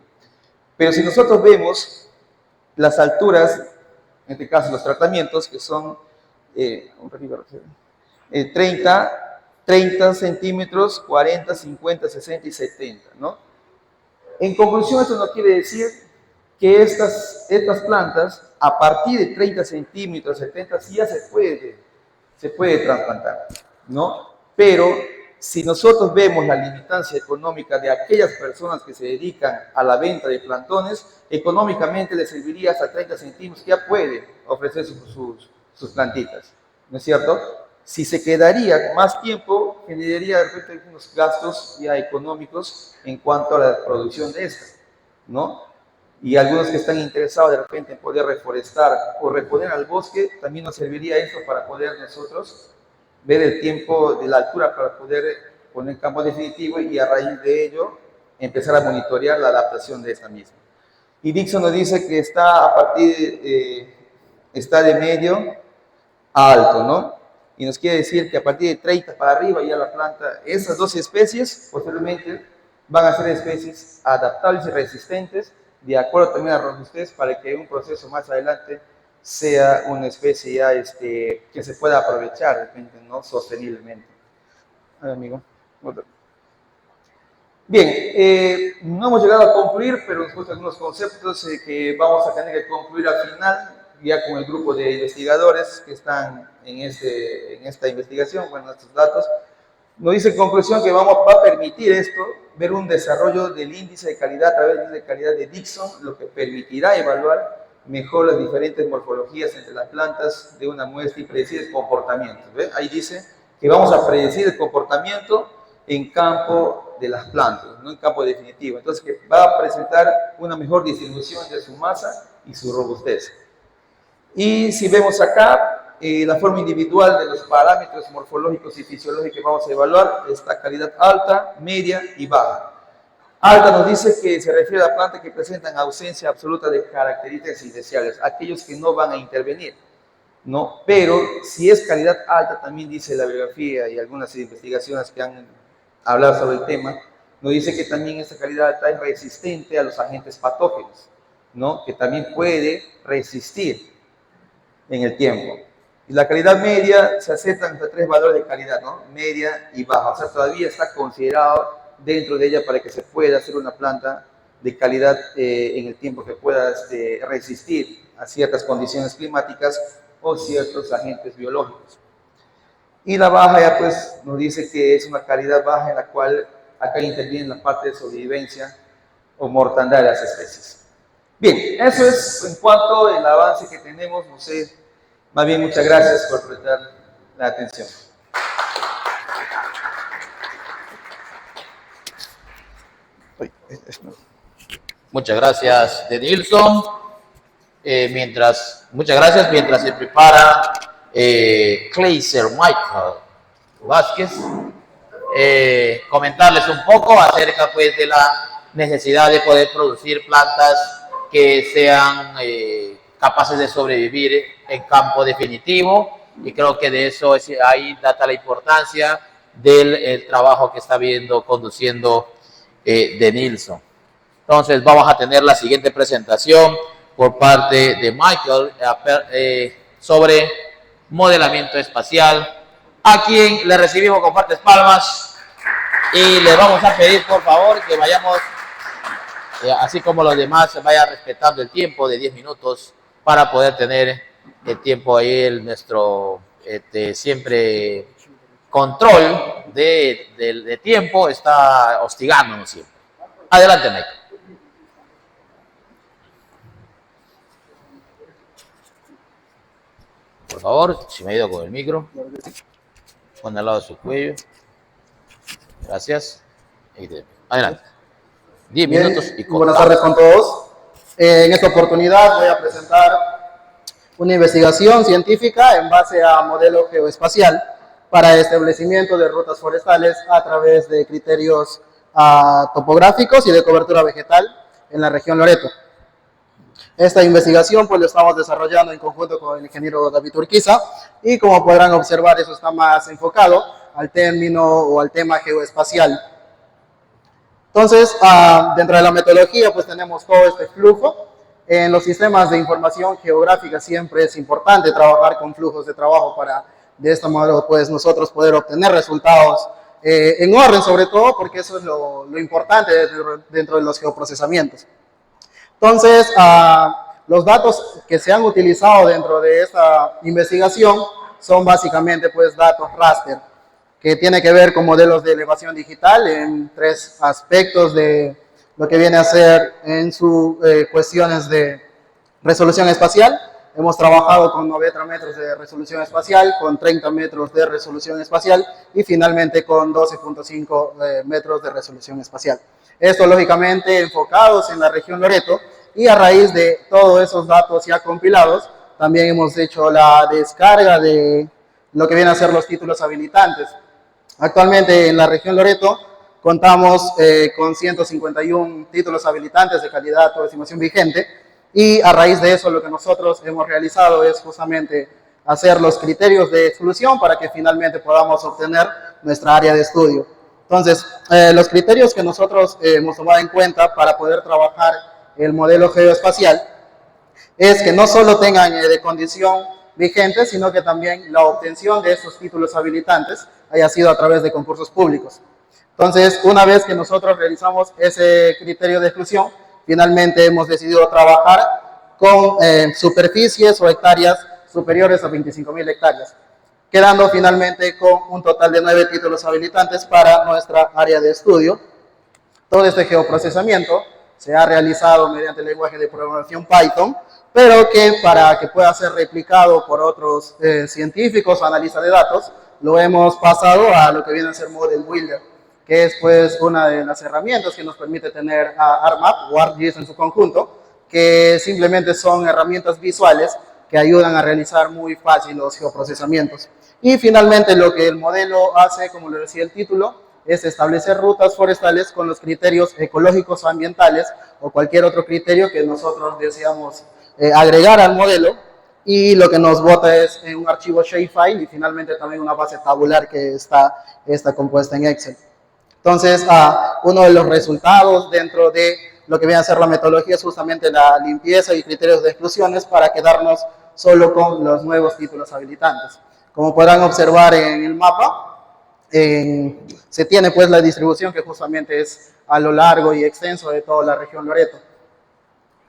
Pero si nosotros vemos las alturas, en este caso los tratamientos, que son 30 centímetros, 40, 50, 60 y 70, ¿no? En conclusión, esto no quiere decir que estas plantas, a partir de 30 centímetros, 70, sí ya se puede trasplantar, ¿no? Pero si nosotros vemos la limitancia económica de aquellas personas que se dedican a la venta de plantones, económicamente les serviría hasta 30 centímetros, que ya puede ofrecer sus plantitas, ¿no es cierto? Si se quedaría más tiempo, generaría de repente unos gastos ya económicos en cuanto a la producción de esta, ¿no? Y algunos que están interesados de repente en poder reforestar o reponer al bosque, también nos serviría esto para poder nosotros ver el tiempo de la altura para poder poner campo definitivo y a raíz de ello empezar a monitorear la adaptación de esta misma. Y Dixon nos dice que está a partir está de medio a alto, ¿no? y nos quiere decir que a partir de 30 para arriba ya la planta, esas 12 especies posiblemente van a ser especies adaptables y resistentes de acuerdo también a la robustez para que un proceso más adelante sea una especie ya que se pueda aprovechar de repente, ¿no? Sosteniblemente. A ver, amigo. Bien, no hemos llegado a concluir, pero nos gustan algunos conceptos que vamos a tener que concluir al final, ya con el grupo de investigadores que están en esta investigación, bueno, estos datos. Nos dice en conclusión que va a permitir esto, ver un desarrollo del índice de calidad a través del índice de calidad de Dixon, lo que permitirá evaluar mejor las diferentes morfologías entre las plantas de una muestra y predecir el comportamiento. ¿Ve? Ahí dice que vamos a predecir el comportamiento en campo de las plantas, no en campo definitivo. Entonces, que va a presentar una mejor distribución de su masa y su robustez. Y si vemos acá, la forma individual de los parámetros morfológicos y fisiológicos que vamos a evaluar está calidad alta, media y baja. Alta nos dice que se refiere a plantas que presentan ausencia absoluta de características indeseables, aquellos que no van a intervenir, ¿no? Pero si es calidad alta, también dice la bibliografía y algunas investigaciones que han hablado sobre el tema, nos dice que también esta calidad alta es resistente a los agentes patógenos, ¿no? Que también puede resistir en el tiempo. Y la calidad media se aceptan entre 3 valores de calidad, ¿no? Media y baja, o sea, todavía está considerado dentro de ella para que se pueda hacer una planta de calidad en el tiempo que pueda resistir a ciertas condiciones climáticas o ciertos agentes biológicos. Y la baja ya pues nos dice que es una calidad baja en la cual acá interviene la parte de sobrevivencia o mortandad de las especies. Bien, eso es en cuanto al avance que tenemos, no sé. Más bien, muchas gracias por prestar la atención. Muchas gracias, Denilson. Muchas gracias. Mientras se prepara Kleiser Michael Vázquez, comentarles un poco acerca pues, de la necesidad de poder producir plantas que sean capaces de sobrevivir en campo definitivo, y creo que de eso ahí data la importancia del trabajo que está conduciendo Denilson. Entonces vamos a tener la siguiente presentación por parte de Michael sobre modelamiento espacial, a quien le recibimos con fuertes palmas y le vamos a pedir por favor que vayamos, así como los demás, vaya respetando el tiempo de 10 minutos para poder tener el tiempo ahí, nuestro siempre control de tiempo está hostigándonos siempre. Adelante, Mike. Por favor, si me ha ido con el micro, pon al lado de su cuello. Gracias. Adelante. 10 minutos y con. Buenas tardes con todos. En esta oportunidad voy a presentar una investigación científica en base a modelo geoespacial para establecimiento de rutas forestales a través de criterios topográficos y de cobertura vegetal en la región Loreto. Esta investigación pues lo estamos desarrollando en conjunto con el ingeniero David Urquiza y como podrán observar eso está más enfocado al término o al tema geoespacial. Entonces, dentro de la metodología pues tenemos todo este flujo. En los sistemas de información geográfica siempre es importante trabajar con flujos de trabajo para de esta manera pues nosotros poder obtener resultados en orden, sobre todo porque eso es lo importante dentro de los geoprocesamientos. Entonces, los datos que se han utilizado dentro de esta investigación son básicamente pues datos raster, que tiene que ver con modelos de elevación digital en 3 aspectos de lo que viene a ser en sus cuestiones de resolución espacial. Hemos trabajado con 90 metros de resolución espacial, con 30 metros de resolución espacial y finalmente con 12.5 metros de resolución espacial. Esto lógicamente enfocados en la región Loreto, y a raíz de todos esos datos ya compilados, también hemos hecho la descarga de lo que viene a ser los títulos habilitantes. Actualmente en la región Loreto contamos con 151 títulos habilitantes de calidad o estimación vigente, y a raíz de eso lo que nosotros hemos realizado es justamente hacer los criterios de exclusión para que finalmente podamos obtener nuestra área de estudio. Entonces, los criterios que nosotros hemos tomado en cuenta para poder trabajar el modelo geoespacial es que no solo tengan de condición vigente, sino que también la obtención de estos títulos habilitantes haya sido a través de concursos públicos. Entonces, una vez que nosotros realizamos ese criterio de exclusión, finalmente hemos decidido trabajar con superficies o hectáreas superiores a 25.000 hectáreas, quedando finalmente con un total de 9 títulos habilitantes para nuestra área de estudio. Todo este geoprocesamiento se ha realizado mediante el lenguaje de programación Python, pero que para que pueda ser replicado por otros científicos o analistas de datos, lo hemos pasado a lo que viene a ser Model Builder, que es pues una de las herramientas que nos permite tener a ArcMap o ArcGIS en su conjunto, que simplemente son herramientas visuales que ayudan a realizar muy fácil los geoprocesamientos. Y finalmente lo que el modelo hace, como lo decía el título, es establecer rutas forestales con los criterios ecológicos o ambientales o cualquier otro criterio que nosotros deseamos agregar al modelo, y lo que nos bota es un archivo shapefile y finalmente también una base tabular que está compuesta en Excel. Entonces, uno de los resultados dentro de lo que viene a ser la metodología es justamente la limpieza y criterios de exclusiones para quedarnos solo con los nuevos títulos habilitantes. Como podrán observar en el mapa, se tiene pues la distribución que justamente es a lo largo y extenso de toda la región Loreto.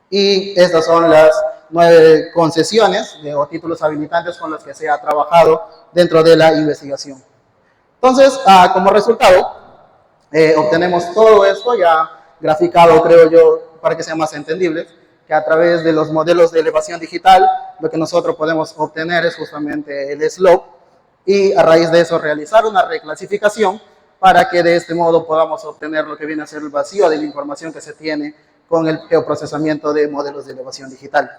Y estas son las 9 concesiones o títulos habilitantes con los que se ha trabajado dentro de la investigación. Entonces, como resultado, obtenemos todo esto ya graficado, creo yo, para que sea más entendible, que a través de los modelos de elevación digital, lo que nosotros podemos obtener es justamente el slope, y a raíz de eso realizar una reclasificación para que de este modo podamos obtener lo que viene a ser el vacío de la información que se tiene con el geoprocesamiento de modelos de elevación digital.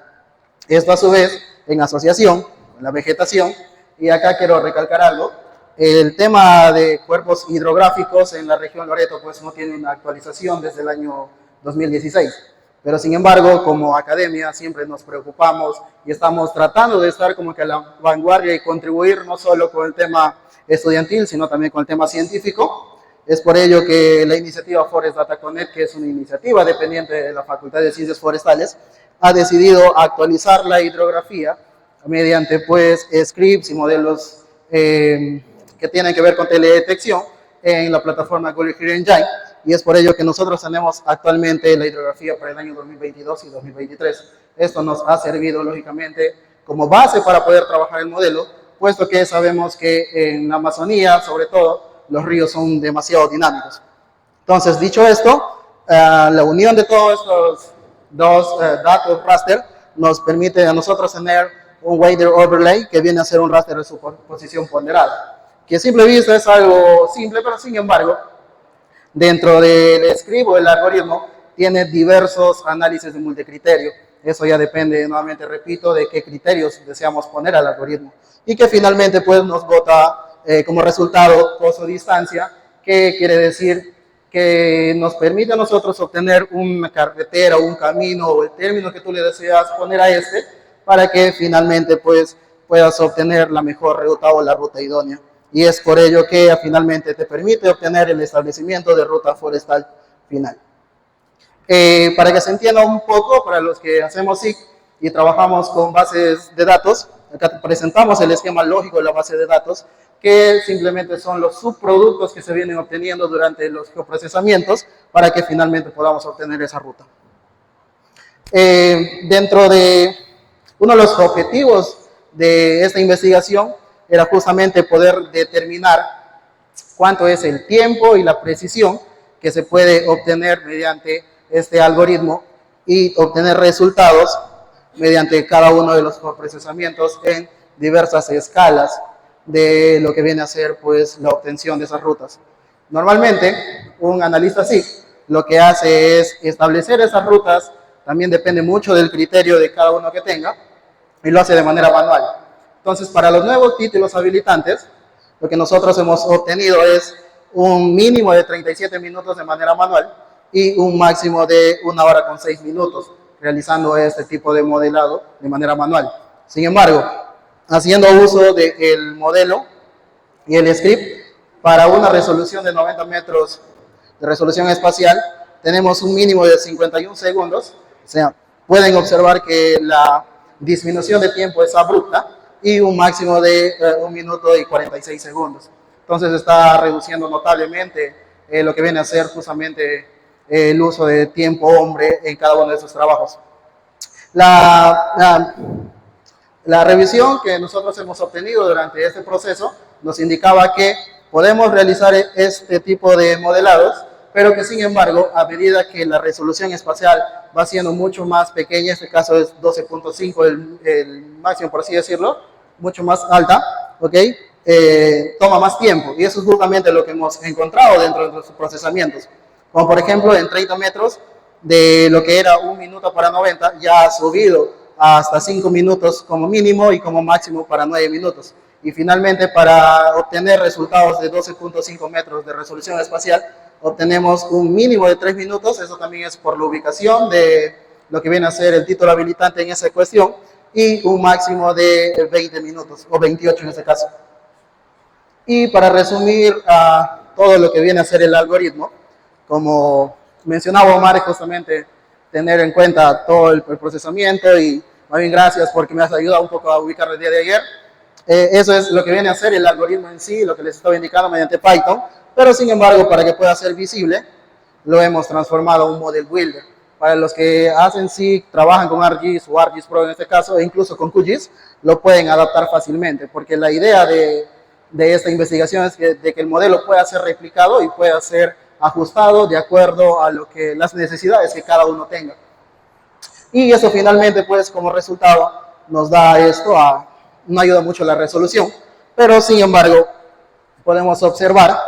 Esto a su vez en asociación con la vegetación, y acá quiero recalcar algo. El tema de cuerpos hidrográficos en la región Loreto pues no tiene una actualización desde el año 2016, pero sin embargo como academia siempre nos preocupamos y estamos tratando de estar como que a la vanguardia y contribuir no solo con el tema estudiantil sino también con el tema científico. Es por ello que la iniciativa Forest Data Connect, que es una iniciativa dependiente de la Facultad de Ciencias Forestales, ha decidido actualizar la hidrografía mediante pues scripts y modelos que tienen que ver con teledetección en la plataforma Google Earth Engine, y es por ello que nosotros tenemos actualmente la hidrografía para el año 2022 y 2023. Esto nos ha servido lógicamente como base para poder trabajar el modelo, puesto que sabemos que en la Amazonía, sobre todo, los ríos son demasiado dinámicos. Entonces, dicho esto, la unión de todos estos dos datos raster nos permite a nosotros tener un weather overlay que viene a ser un raster de superposición ponderada, que a simple vista es algo simple, pero sin embargo, dentro del script o el algoritmo, tiene diversos análisis de multicriterio. Eso ya depende, nuevamente repito, de qué criterios deseamos poner al algoritmo. Y que finalmente pues, nos bota como resultado costo-distancia, que quiere decir que nos permite a nosotros obtener una carretera, un camino o el término que tú le deseas poner a este, para que finalmente pues, puedas obtener la mejor ruta o la ruta idónea. Y es por ello que finalmente te permite obtener el establecimiento de ruta forestal final. Para que se entienda un poco, para los que hacemos SIG y trabajamos con bases de datos, acá presentamos el esquema lógico de la base de datos, que simplemente son los subproductos que se vienen obteniendo durante los geoprocesamientos para que finalmente podamos obtener esa ruta. Dentro de uno de los objetivos de esta investigación era justamente poder determinar cuánto es el tiempo y la precisión que se puede obtener mediante este algoritmo y obtener resultados mediante cada uno de los procesamientos en diversas escalas de lo que viene a ser pues, la obtención de esas rutas. Normalmente, un analista SIG lo que hace es establecer esas rutas, también depende mucho del criterio de cada uno que tenga, y lo hace de manera manual. Entonces, para los nuevos títulos habilitantes, lo que nosotros hemos obtenido es un mínimo de 37 minutos de manera manual y un máximo de 1 hora con 6 minutos realizando este tipo de modelado de manera manual. Sin embargo, haciendo uso del modelo y el script para una resolución de 90 metros de resolución espacial. Tenemos un mínimo de 51 segundos, o sea, pueden observar que la disminución de tiempo es abrupta, y un máximo de 1 minuto y 46 segundos. Entonces está reduciendo notablemente lo que viene a ser justamente el uso de tiempo hombre en cada uno de esos trabajos. La revisión que nosotros hemos obtenido durante este proceso nos indicaba que podemos realizar este tipo de modelados, pero que sin embargo, a medida que la resolución espacial va siendo mucho más pequeña, en este caso es 12.5 el máximo, por así decirlo, mucho más alta, ¿ok? Toma más tiempo, y eso es justamente lo que hemos encontrado dentro de nuestros procesamientos. Como por ejemplo, en 30 metros, de lo que era 1 minuto para 90, ya ha subido hasta 5 minutos como mínimo y como máximo para 9 minutos. Y finalmente, para obtener resultados de 12.5 metros de resolución espacial, obtenemos un mínimo de 3 minutos, eso también es por la ubicación de lo que viene a ser el título habilitante en esa cuestión, y un máximo de 20 minutos, o 28 en este caso. Y para resumir todo lo que viene a ser el algoritmo, como mencionaba Omar, justamente tener en cuenta todo el procesamiento, y más bien gracias porque me has ayudado un poco a ubicar el día de ayer. Eso es lo que viene a ser el algoritmo en sí, lo que les estaba indicando mediante Python, pero sin embargo, para que pueda ser visible, lo hemos transformado a un model builder. Para los que hacen trabajan con ArcGIS o ArcGIS Pro en este caso, e incluso con QGIS, lo pueden adaptar fácilmente, porque la idea de esta investigación es de que el modelo pueda ser replicado y pueda ser ajustado de acuerdo a las necesidades que cada uno tenga. Y eso finalmente, pues, como resultado, nos da esto, no ayuda mucho la resolución, pero sin embargo, podemos observar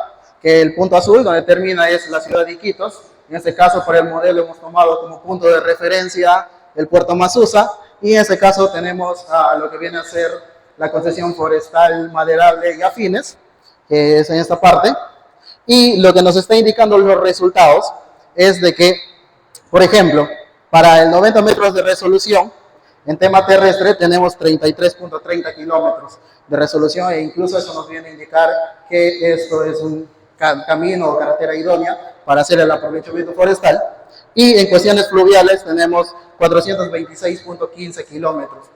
que el punto azul donde termina es la ciudad de Iquitos. En este caso, para el modelo hemos tomado como punto de referencia el puerto Masusa, y en este caso tenemos lo que viene a ser la concesión forestal maderable y afines, que es en esta parte. Y lo que nos está indicando los resultados es de que, por ejemplo, para el 90 metros de resolución, en tema terrestre tenemos 33.30 kilómetros de resolución, e incluso eso nos viene a indicar que esto es un camino o carretera idónea para hacer el aprovechamiento forestal. Y en cuestiones fluviales tenemos 426.15 kilómetros.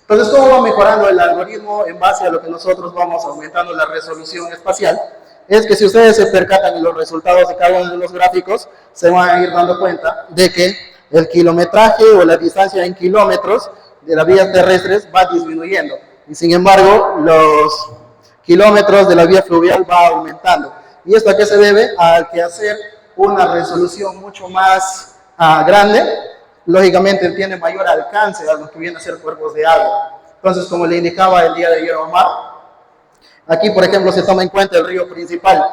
Entonces, ¿cómo va mejorando el algoritmo en base a lo que nosotros vamos aumentando la resolución espacial? Es que si ustedes se percatan en los resultados de cada uno de los gráficos, se van a ir dando cuenta de que el kilometraje o la distancia en kilómetros de las vías terrestres va disminuyendo, y sin embargo los kilómetros de la vía fluvial va aumentando. ¿Y esto a qué se debe? A que hacer una resolución mucho más grande, lógicamente tiene mayor alcance a lo que vienen a ser cuerpos de agua. Entonces, como le indicaba el día de ayer Omar, aquí por ejemplo se toma en cuenta el río principal,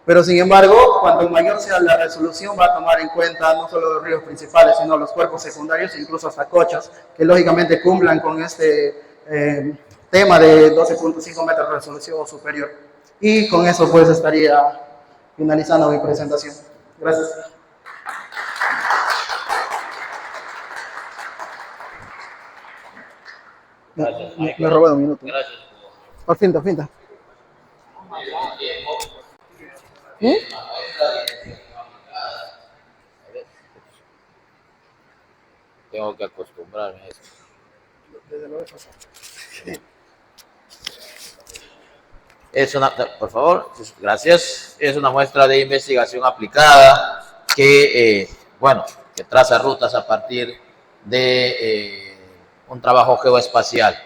pero sin embargo, cuanto mayor sea la resolución, va a tomar en cuenta no solo los ríos principales, sino los cuerpos secundarios, incluso hasta cochas, que lógicamente cumplan con este tema de 12.5 metros de resolución o superior. Y con eso pues estaría finalizando mi presentación. Gracias. Me robé un minuto. Gracias. Por fin. Tengo que acostumbrarme a eso. Es una, por favor, gracias. Es una muestra de investigación aplicada que, que traza rutas a partir de un trabajo geoespacial.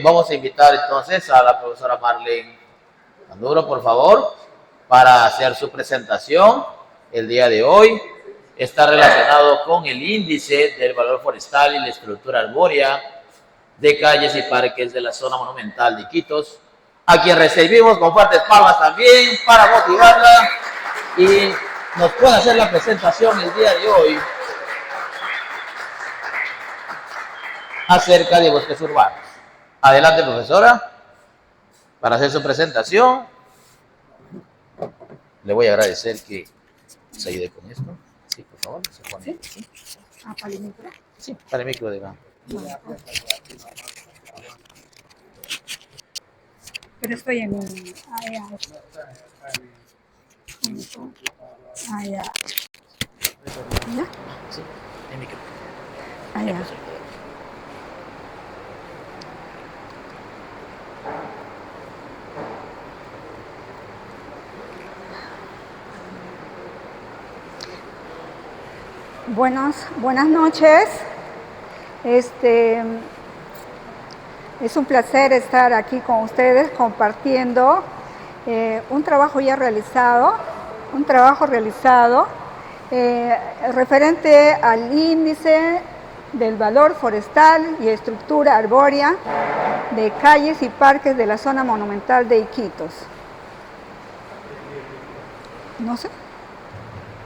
Vamos a invitar entonces a la profesora Marlene Anduro, por favor, para hacer su presentación el día de hoy. Está relacionado con el índice del valor forestal y la estructura arbórea de calles y parques de la zona monumental de Iquitos, a quien recibimos con fuertes palmas también para motivarla y nos puede hacer la presentación el día de hoy acerca de bosques urbanos. Adelante, profesora, para hacer su presentación. Le voy a agradecer que se ayude con esto. Sí, por favor, se pone. ¿Sí? ¿Para el micro? Sí, para el micro de Pero estoy en un... Allá. Allá. ¿Ya? Sí, el micro. Allá. Buenas noches. Es un placer estar aquí con ustedes compartiendo un trabajo realizado referente al índice del valor forestal y estructura arbórea de calles y parques de la zona monumental de Iquitos. No sé.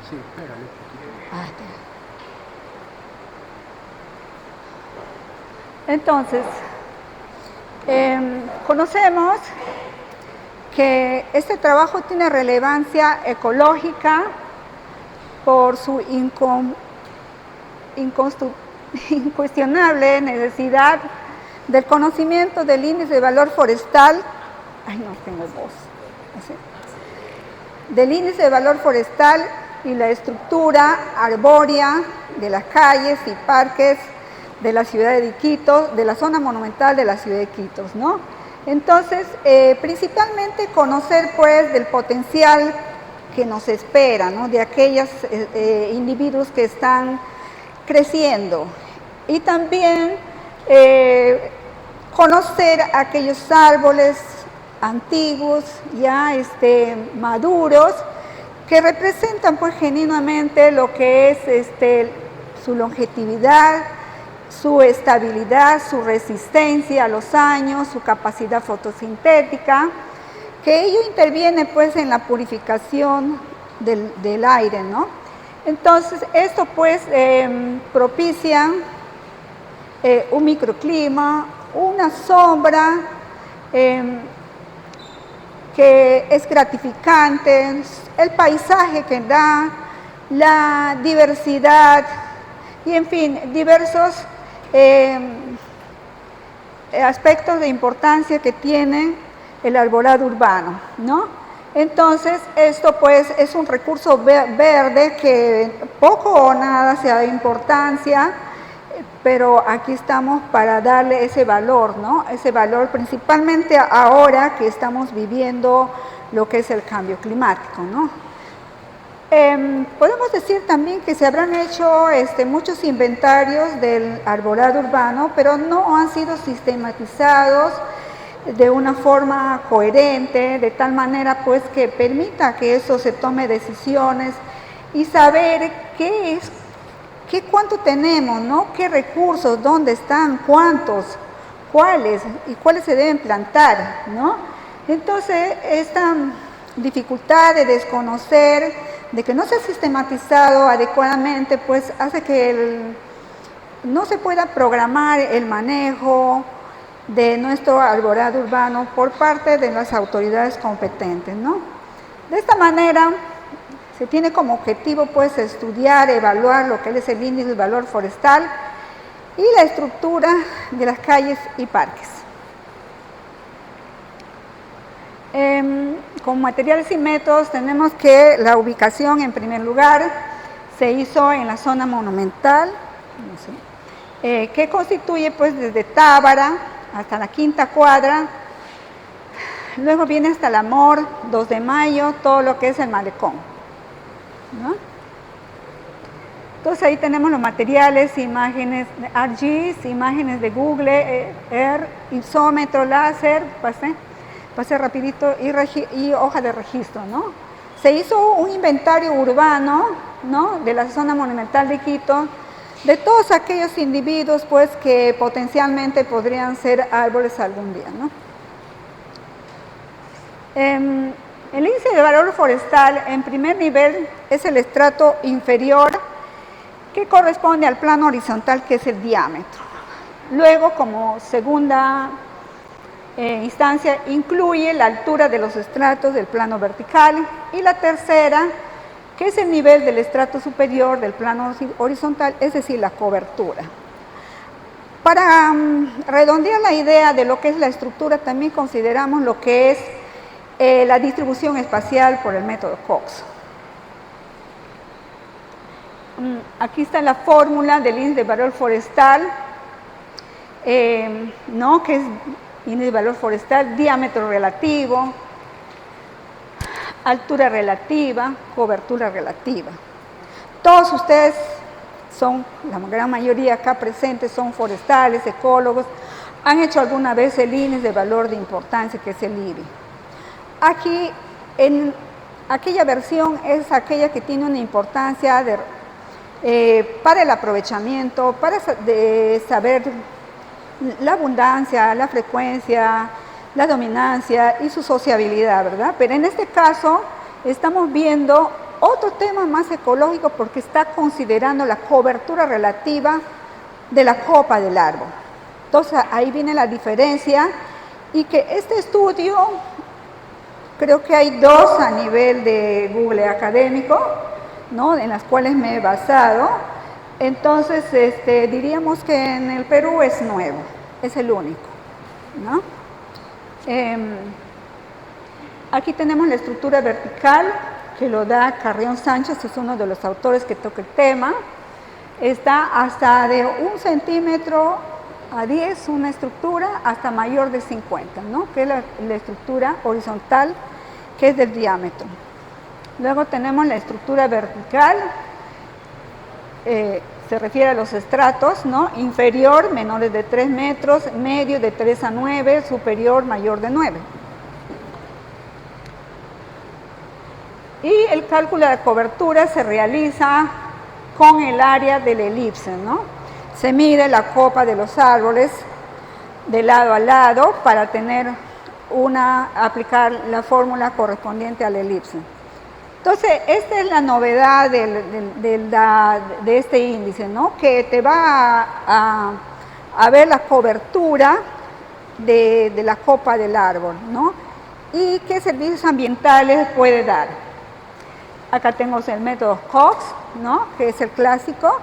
Sí, espérale un poquito. Ah, espera. Entonces, conocemos que este trabajo tiene relevancia ecológica por su incuestionable necesidad del conocimiento del índice de valor forestal, del índice de valor forestal y la estructura arbórea de las calles y parques de la ciudad de Iquitos, de la zona monumental de la ciudad de Iquitos, ¿no? Entonces, principalmente conocer pues del potencial que nos espera, ¿no? De aquellos individuos que están creciendo y también conocer aquellos árboles antiguos, ya maduros, que representan pues genuinamente lo que es su longevidad, su estabilidad, su resistencia a los años, su capacidad fotosintética, que ello interviene pues en la purificación del aire, ¿no? Entonces, esto pues propicia un microclima, una sombra que es gratificante, el paisaje que da, la diversidad y en fin, diversos aspectos de importancia que tiene el arbolado urbano, ¿no? Entonces, esto pues es un recurso verde que poco o nada se da importancia, pero aquí estamos para darle ese valor, ¿no? Ese valor principalmente ahora que estamos viviendo lo que es el cambio climático, ¿no? Podemos decir también que se habrán hecho muchos inventarios del arbolado urbano, pero no han sido sistematizados de una forma coherente, de tal manera pues que permita que eso se tome decisiones y saber cuánto tenemos, ¿no? Qué recursos, dónde están, cuántos, cuáles y cuáles se deben plantar, ¿no? Entonces, esta dificultad de desconocer, de que no se ha sistematizado adecuadamente, pues hace que no se pueda programar el manejo de nuestro arbolado urbano por parte de las autoridades competentes, ¿no? De esta manera, se tiene como objetivo pues estudiar, evaluar lo que es el índice de valor forestal y la estructura de las calles y parques. Con materiales y métodos tenemos que la ubicación en primer lugar se hizo en la zona monumental, que constituye pues desde Tábara hasta la Quinta Cuadra, luego viene hasta el Amor, 2 de Mayo, todo lo que es el Malecón, ¿no? Entonces ahí tenemos los materiales, imágenes de ArcGIS, imágenes de Google Earth, isómetro, láser, pasé rapidito, y hoja de registro, ¿no? Se hizo un inventario urbano, ¿no? De la zona monumental de Quito, de todos aquellos individuos pues que potencialmente podrían ser árboles algún día, ¿no? El índice de valor forestal en primer nivel es el estrato inferior que corresponde al plano horizontal, que es el diámetro. Luego, como segunda instancia, incluye la altura de los estratos del plano vertical, y la tercera, que es el nivel del estrato superior del plano horizontal, es decir, la cobertura. Para redondear la idea de lo que es la estructura, también consideramos lo que es la distribución espacial por el método Cox. Aquí está la fórmula del índice de valor forestal, ¿no? Que es índice de valor forestal, diámetro relativo, altura relativa, cobertura relativa. Todos ustedes son, la gran mayoría acá presentes, son forestales, ecólogos, han hecho alguna vez el índice de valor de importancia, que es el IVI. Aquí, en aquella versión es aquella que tiene una importancia para el aprovechamiento, para saber la abundancia, la frecuencia, la dominancia y su sociabilidad, ¿verdad? Pero en este caso estamos viendo otro tema más ecológico porque está considerando la cobertura relativa de la copa del árbol. Entonces ahí viene la diferencia y que este estudio, creo que hay dos a nivel de Google académico, ¿no? En las cuales me he basado. Entonces diríamos que en el Perú es nuevo, es el único, ¿no? Aquí tenemos la estructura vertical que lo da Carrión Sánchez, es uno de los autores que toca el tema. Está hasta de 1 centímetro a 10 una estructura hasta mayor de 50, ¿no? Que es la estructura horizontal, que es del diámetro. Luego tenemos la estructura vertical, se refiere a los estratos, ¿no? Inferior, menores de 3 metros, medio de 3 a 9, superior, mayor de 9. Y el cálculo de cobertura se realiza con el área de la elipse, ¿no? Se mide la copa de los árboles de lado a lado para aplicar la fórmula correspondiente a la elipse. Entonces, esta es la novedad de este índice, ¿no? Que te va a ver la cobertura de la copa del árbol, ¿no? Y qué servicios ambientales puede dar. Acá tenemos el método Cox, ¿no? Que es el clásico,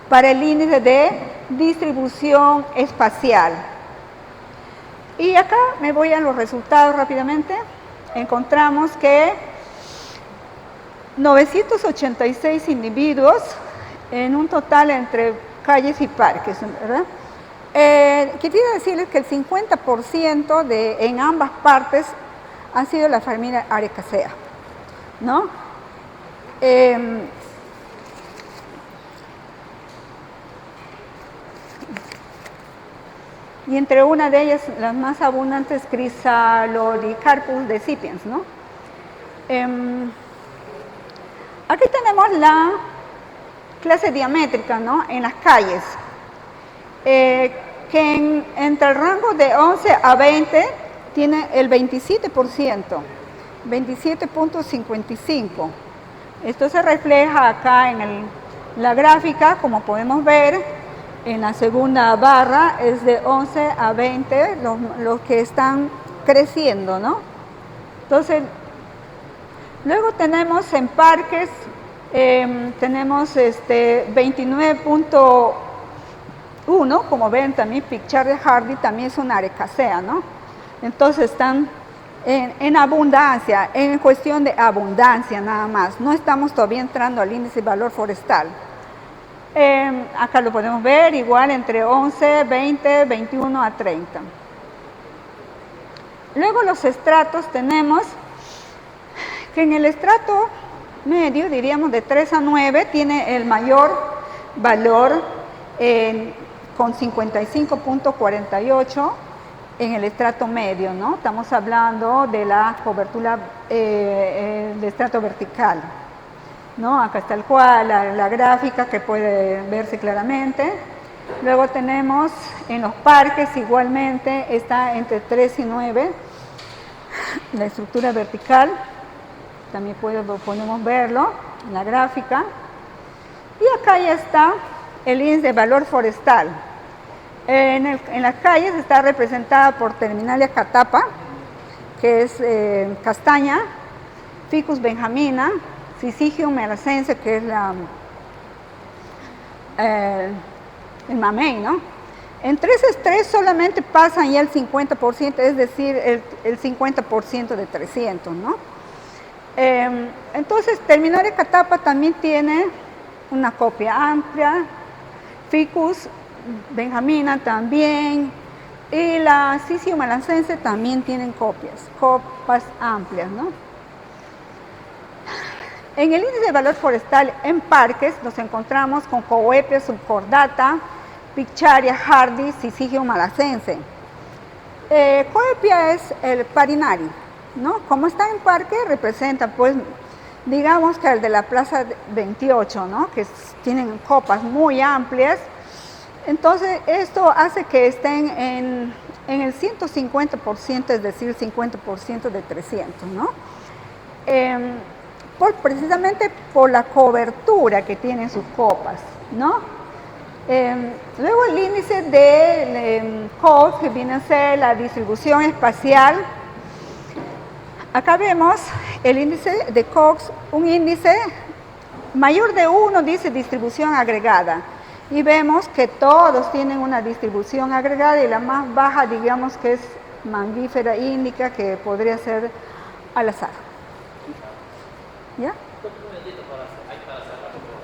para el índice de distribución espacial. Y acá me voy a los resultados rápidamente. Encontramos que 986 individuos en un total entre calles y parques, ¿verdad? Quisiera decirles que el 50% en ambas partes han sido la familia Arecacea, ¿no? Y entre una de ellas, las más abundantes, Chrysalocarpus decipiens, ¿no? Aquí tenemos la clase diamétrica, ¿no? En las calles, que entre el rango de 11 a 20 tiene el 27%, 27.55. Esto se refleja acá en la gráfica, como podemos ver, en la segunda barra es de 11 a 20 los que están creciendo, ¿no? Entonces, luego tenemos en parques, tenemos 29.1, como ven también, Pichard Hardy también es una Arecacea, ¿no? Entonces están en abundancia, en cuestión de abundancia nada más. No estamos todavía entrando al índice de valor forestal. Acá lo podemos ver, igual entre 11, 20, 21 a 30. Luego los estratos tenemos que en el estrato medio, diríamos de 3 a 9, tiene el mayor valor con 55.48 en el estrato medio, ¿no? Estamos hablando de la cobertura de estrato vertical, ¿no? Acá está el cual, la gráfica que puede verse claramente. Luego tenemos en los parques igualmente, está entre 3 y 9, la estructura vertical, también podemos verlo en la gráfica. Y acá ya está el índice de valor forestal. En las calles está representada por Terminalia catapa, que es castaña, Ficus benjamina, Syzygium melacense, que es el mamey, ¿no? Entre esos tres solamente pasan ya el 50%, es decir, el 50% de 300, ¿no? Entonces, Terminaria catapa también tiene una copia amplia, Ficus benjamina también, y la Cicio malacense también tienen copas amplias, ¿no? En el índice de valor forestal en parques nos encontramos con Coepia subcordata, Picharia hardy, Syzygium malacense. Coepia es el parinari, ¿no? Como está en parque, representa, pues, digamos que el de la Plaza 28, ¿no? Que tienen copas muy amplias. Entonces, esto hace que estén en el 150%, es decir, 50% de 300, ¿no? Precisamente por la cobertura que tienen sus copas, ¿no? Luego el índice de Cox, que viene a ser la distribución espacial. Acá vemos el índice de Cox, un índice mayor de 1 dice distribución agregada. Y vemos que todos tienen una distribución agregada y la más baja, digamos que es Mangifera índica, que podría ser al azar. ¿Ya?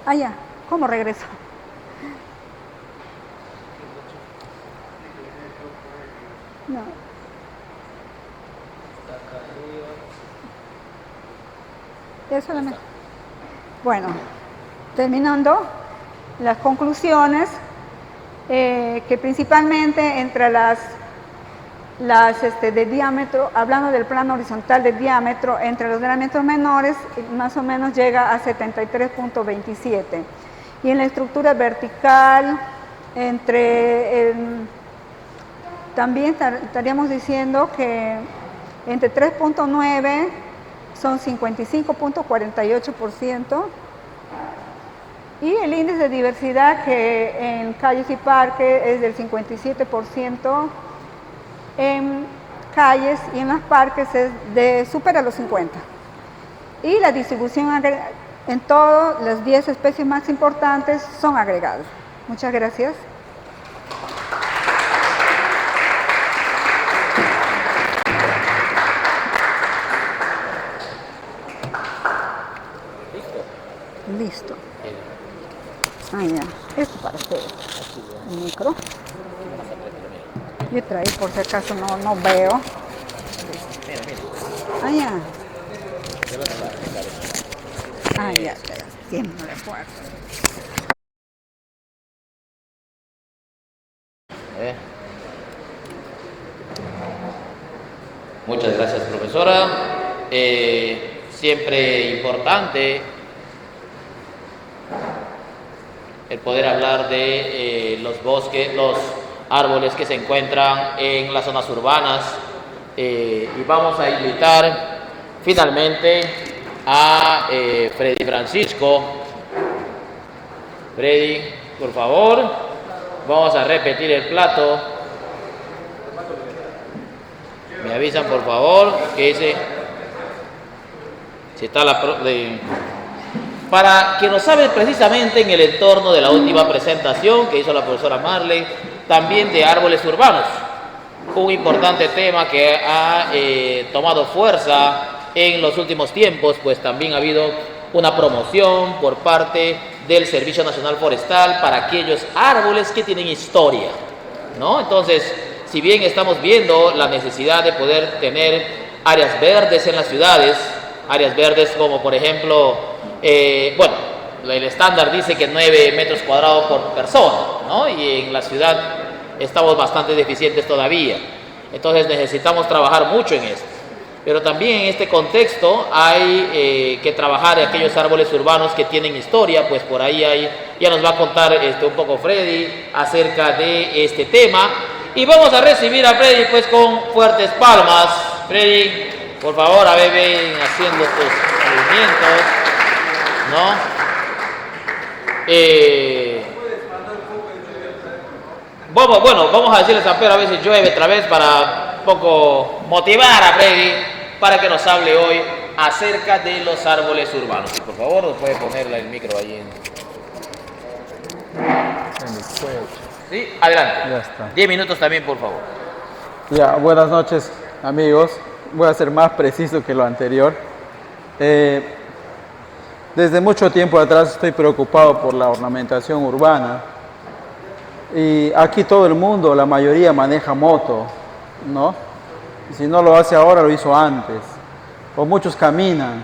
Ah, ya. ¿Cómo regreso? No. Ya solamente. Bueno, terminando las conclusiones, que principalmente entre las de diámetro, hablando del plano horizontal de diámetro, entre los diámetros menores, más o menos llega a 73.27. Y en la estructura vertical, también estaríamos diciendo que entre 3.9 son 55.48%. Y el índice de diversidad, que en calles y parques es del 57%, en calles y en los parques supera los 50. Y la distribución en todas las 10 especies más importantes son agregadas. Muchas gracias. Listo. Ah, ya. Esto para ustedes. El micro. Yo traí por si acaso no veo. Ah, ya. Ah, ya. Tiempo de fuerza. Muchas gracias, profesora. Siempre importante el poder hablar de los bosques, los árboles que se encuentran en las zonas urbanas, y vamos a invitar finalmente a Freddy Francisco. Freddy, por favor, vamos a repetir el plato. Me avisan, por favor, que dice si está para que nos hable precisamente en el entorno de la última presentación que hizo la profesora Marley, también de árboles urbanos, un importante tema que ha tomado fuerza en los últimos tiempos, pues también ha habido una promoción por parte del Servicio Nacional Forestal para aquellos árboles que tienen historia, ¿no? Entonces, si bien estamos viendo la necesidad de poder tener áreas verdes en las ciudades, áreas verdes como por ejemplo, bueno, el estándar dice que 9 metros cuadrados por persona, ¿no? Y en la ciudad estamos bastante deficientes todavía. Entonces necesitamos trabajar mucho en esto. Pero también en este contexto hay que trabajar en aquellos árboles urbanos que tienen historia, pues por ahí ya nos va a contar un poco Freddy acerca de este tema. Y vamos a recibir a Freddy pues con fuertes palmas. Freddy, por favor, ven haciendo tus movimientos, ¿no? Vamos a decirles a Pedro a ver si llueve otra vez para un poco motivar a Freddy para que nos hable hoy acerca de los árboles urbanos. Y por favor, nos puede poner el micro ahí en... Sí, adelante. Ya está. 10 minutos también, por favor. Ya, buenas noches, amigos. Voy a ser más preciso que lo anterior. Desde mucho tiempo atrás estoy preocupado por la ornamentación urbana. Y aquí todo el mundo, la mayoría maneja moto, ¿no? Y si no lo hace ahora, lo hizo antes. O muchos caminan,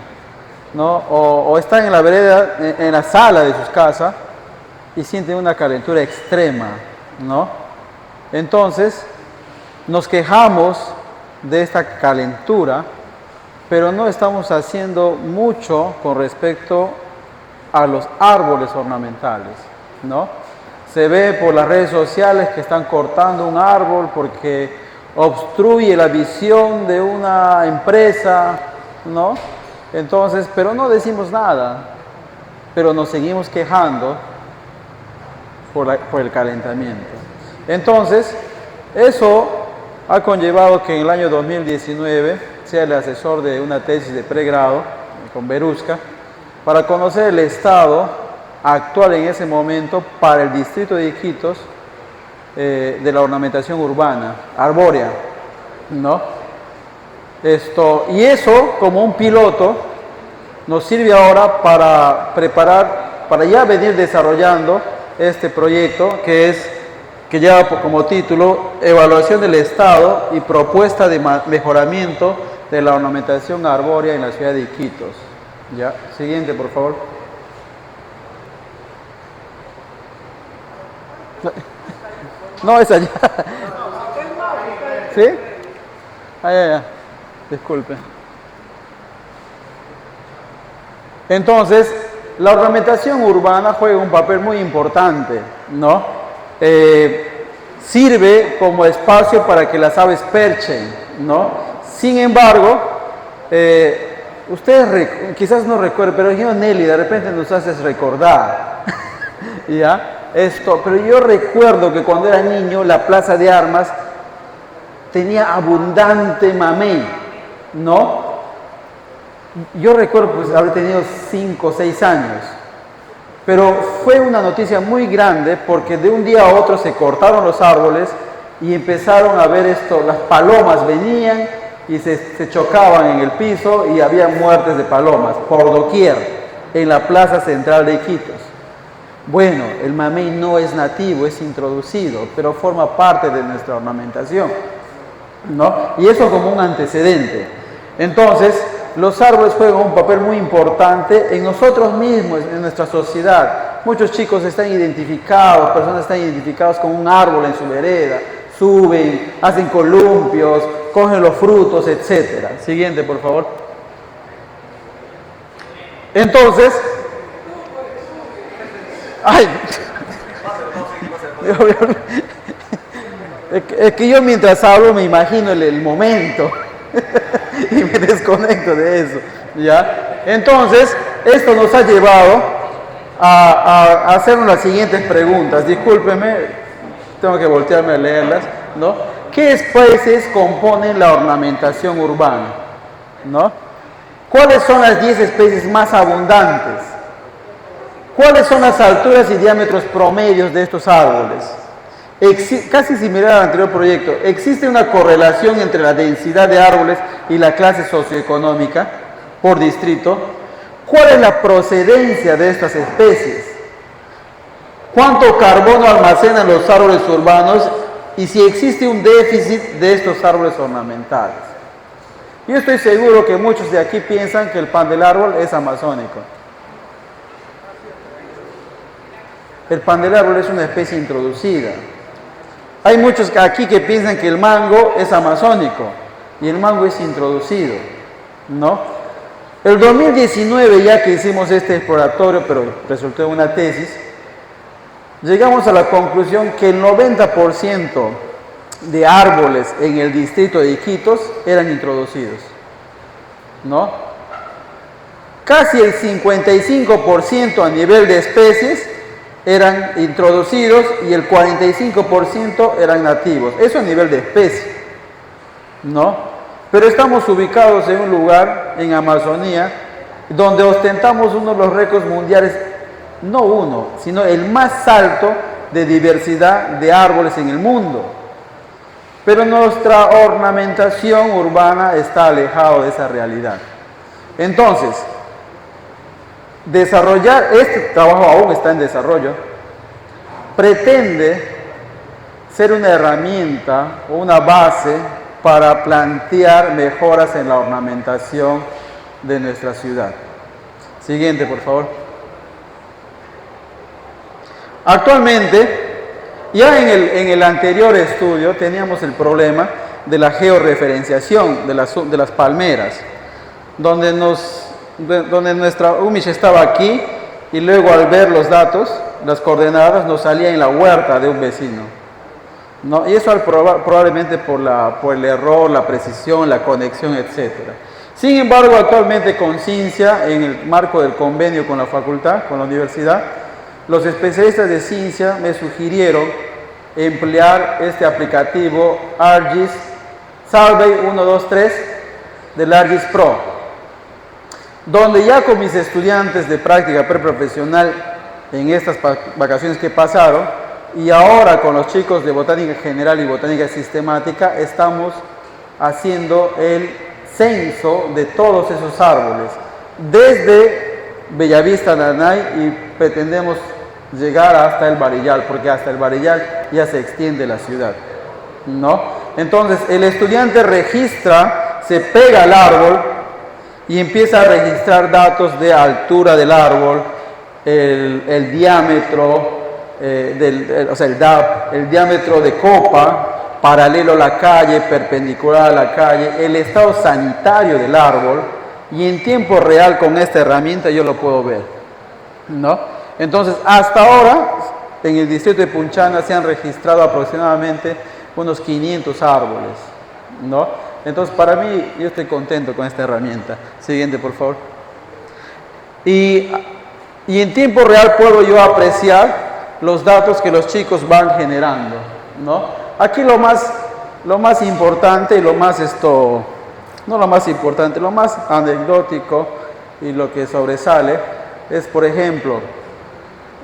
¿no? O están en la vereda, en la sala de sus casas y sienten una calentura extrema, ¿no? Entonces, nos quejamos de esta calentura, pero no estamos haciendo mucho con respecto a los árboles ornamentales, ¿no? Se ve por las redes sociales que están cortando un árbol porque obstruye la visión de una empresa, ¿no? Entonces, pero no decimos nada, pero nos seguimos quejando por el calentamiento. Entonces, eso ha conllevado que en el año 2019 sea el asesor de una tesis de pregrado con Berusca para conocer el estado actual en ese momento para el distrito de Iquitos de la ornamentación urbana, arbórea, ¿no? Y eso, como un piloto, nos sirve ahora para preparar, para ya venir desarrollando este proyecto que lleva como título Evaluación del Estado y Propuesta de Mejoramiento de la Ornamentación Arbórea en la ciudad de Iquitos. Ya, siguiente, por favor. No, es allá. ¿Sí? Ya. Disculpe. Entonces, la ornamentación urbana juega un papel muy importante, ¿no? Sirve como espacio para que las aves perchen, ¿no? Sin embargo, ustedes quizás no recuerden, pero yo, Nelly, de repente nos haces recordar, ¿ya? Pero yo recuerdo que cuando era niño, la plaza de armas tenía abundante mamey, ¿no? Yo recuerdo, pues, haber tenido 5 o 6 años, pero fue una noticia muy grande porque de un día a otro se cortaron los árboles y empezaron a ver esto, las palomas venían y se chocaban en el piso y había muertes de palomas por doquier en la plaza central de Iquitos. Bueno, el mamey no es nativo, es introducido, pero forma parte de nuestra ornamentación, ¿no? Y eso como un antecedente. Entonces, los árboles juegan un papel muy importante en nosotros mismos, en nuestra sociedad. Muchos chicos están identificados, personas están identificados con un árbol en su vereda, suben, hacen columpios, cogen los frutos, etc. Siguiente, por favor. Entonces, es que yo mientras hablo me imagino el momento y me desconecto de eso, ¿ya? Entonces, esto nos ha llevado a hacernos las siguientes preguntas. Discúlpeme, tengo que voltearme a leerlas, ¿no? ¿Qué especies componen la ornamentación urbana? ¿No? ¿Cuáles son las 10 especies más abundantes? ¿Cuáles son las alturas y diámetros promedios de estos árboles? Casi similar al anterior proyecto, ¿existe una correlación entre la densidad de árboles y la clase socioeconómica por distrito? ¿Cuál es la procedencia de estas especies? ¿Cuánto carbono almacenan los árboles urbanos? Y si existe un déficit de estos árboles ornamentales. Yo estoy seguro que muchos de aquí piensan que el pan del árbol es amazónico. El pan del árbol es una especie introducida. Hay muchos aquí que piensan que el mango es amazónico y el mango es introducido, ¿no? El 2019, ya que hicimos este exploratorio, pero resultó en una tesis, llegamos a la conclusión que el 90% de árboles en el distrito de Iquitos eran introducidos, ¿no? Casi el 55% a nivel de especies eran introducidos y el 45% eran nativos. Eso a nivel de especie, ¿no? Pero estamos ubicados en un lugar, en Amazonía, donde ostentamos uno de los récords mundiales, no uno, sino el más alto de diversidad de árboles en el mundo. Pero nuestra ornamentación urbana está alejada de esa realidad. Entonces, desarrollar, este trabajo aún está en desarrollo, pretende ser una herramienta o una base para plantear mejoras en la ornamentación de nuestra ciudad. Siguiente, por favor. Actualmente, ya en el anterior estudio teníamos el problema de la georreferenciación de las palmeras, donde nuestra UMISH estaba aquí y luego al ver los datos, las coordenadas, nos salía en la huerta de un vecino, ¿no? Y eso probablemente por el error, la precisión, la conexión, etc. Sin embargo, actualmente con Cincia, en el marco del convenio con la facultad, con la universidad, los especialistas de Cincia me sugirieron emplear este aplicativo ArcGIS Survey 123 del ArcGIS Pro, donde ya con mis estudiantes de práctica preprofesional en estas vacaciones que pasaron y ahora con los chicos de botánica general y botánica sistemática estamos haciendo el censo de todos esos árboles desde Bellavista, Nanay, y pretendemos llegar hasta el Barillal, porque hasta el Barillal ya se extiende la ciudad, ¿no? Entonces el estudiante registra, se pega al árbol y empieza a registrar datos de altura del árbol, el diámetro, el diámetro de copa, paralelo a la calle, perpendicular a la calle, el estado sanitario del árbol, y en tiempo real con esta herramienta yo lo puedo ver, ¿no? Entonces, hasta ahora, en el distrito de Punchana se han registrado aproximadamente unos 500 árboles, ¿no? Entonces, para mí, yo estoy contento con esta herramienta. Siguiente, por favor. Y en tiempo real puedo yo apreciar los datos que los chicos van generando, ¿no? Aquí lo más importante y lo más no lo más importante, lo más anecdótico y lo que sobresale es, por ejemplo,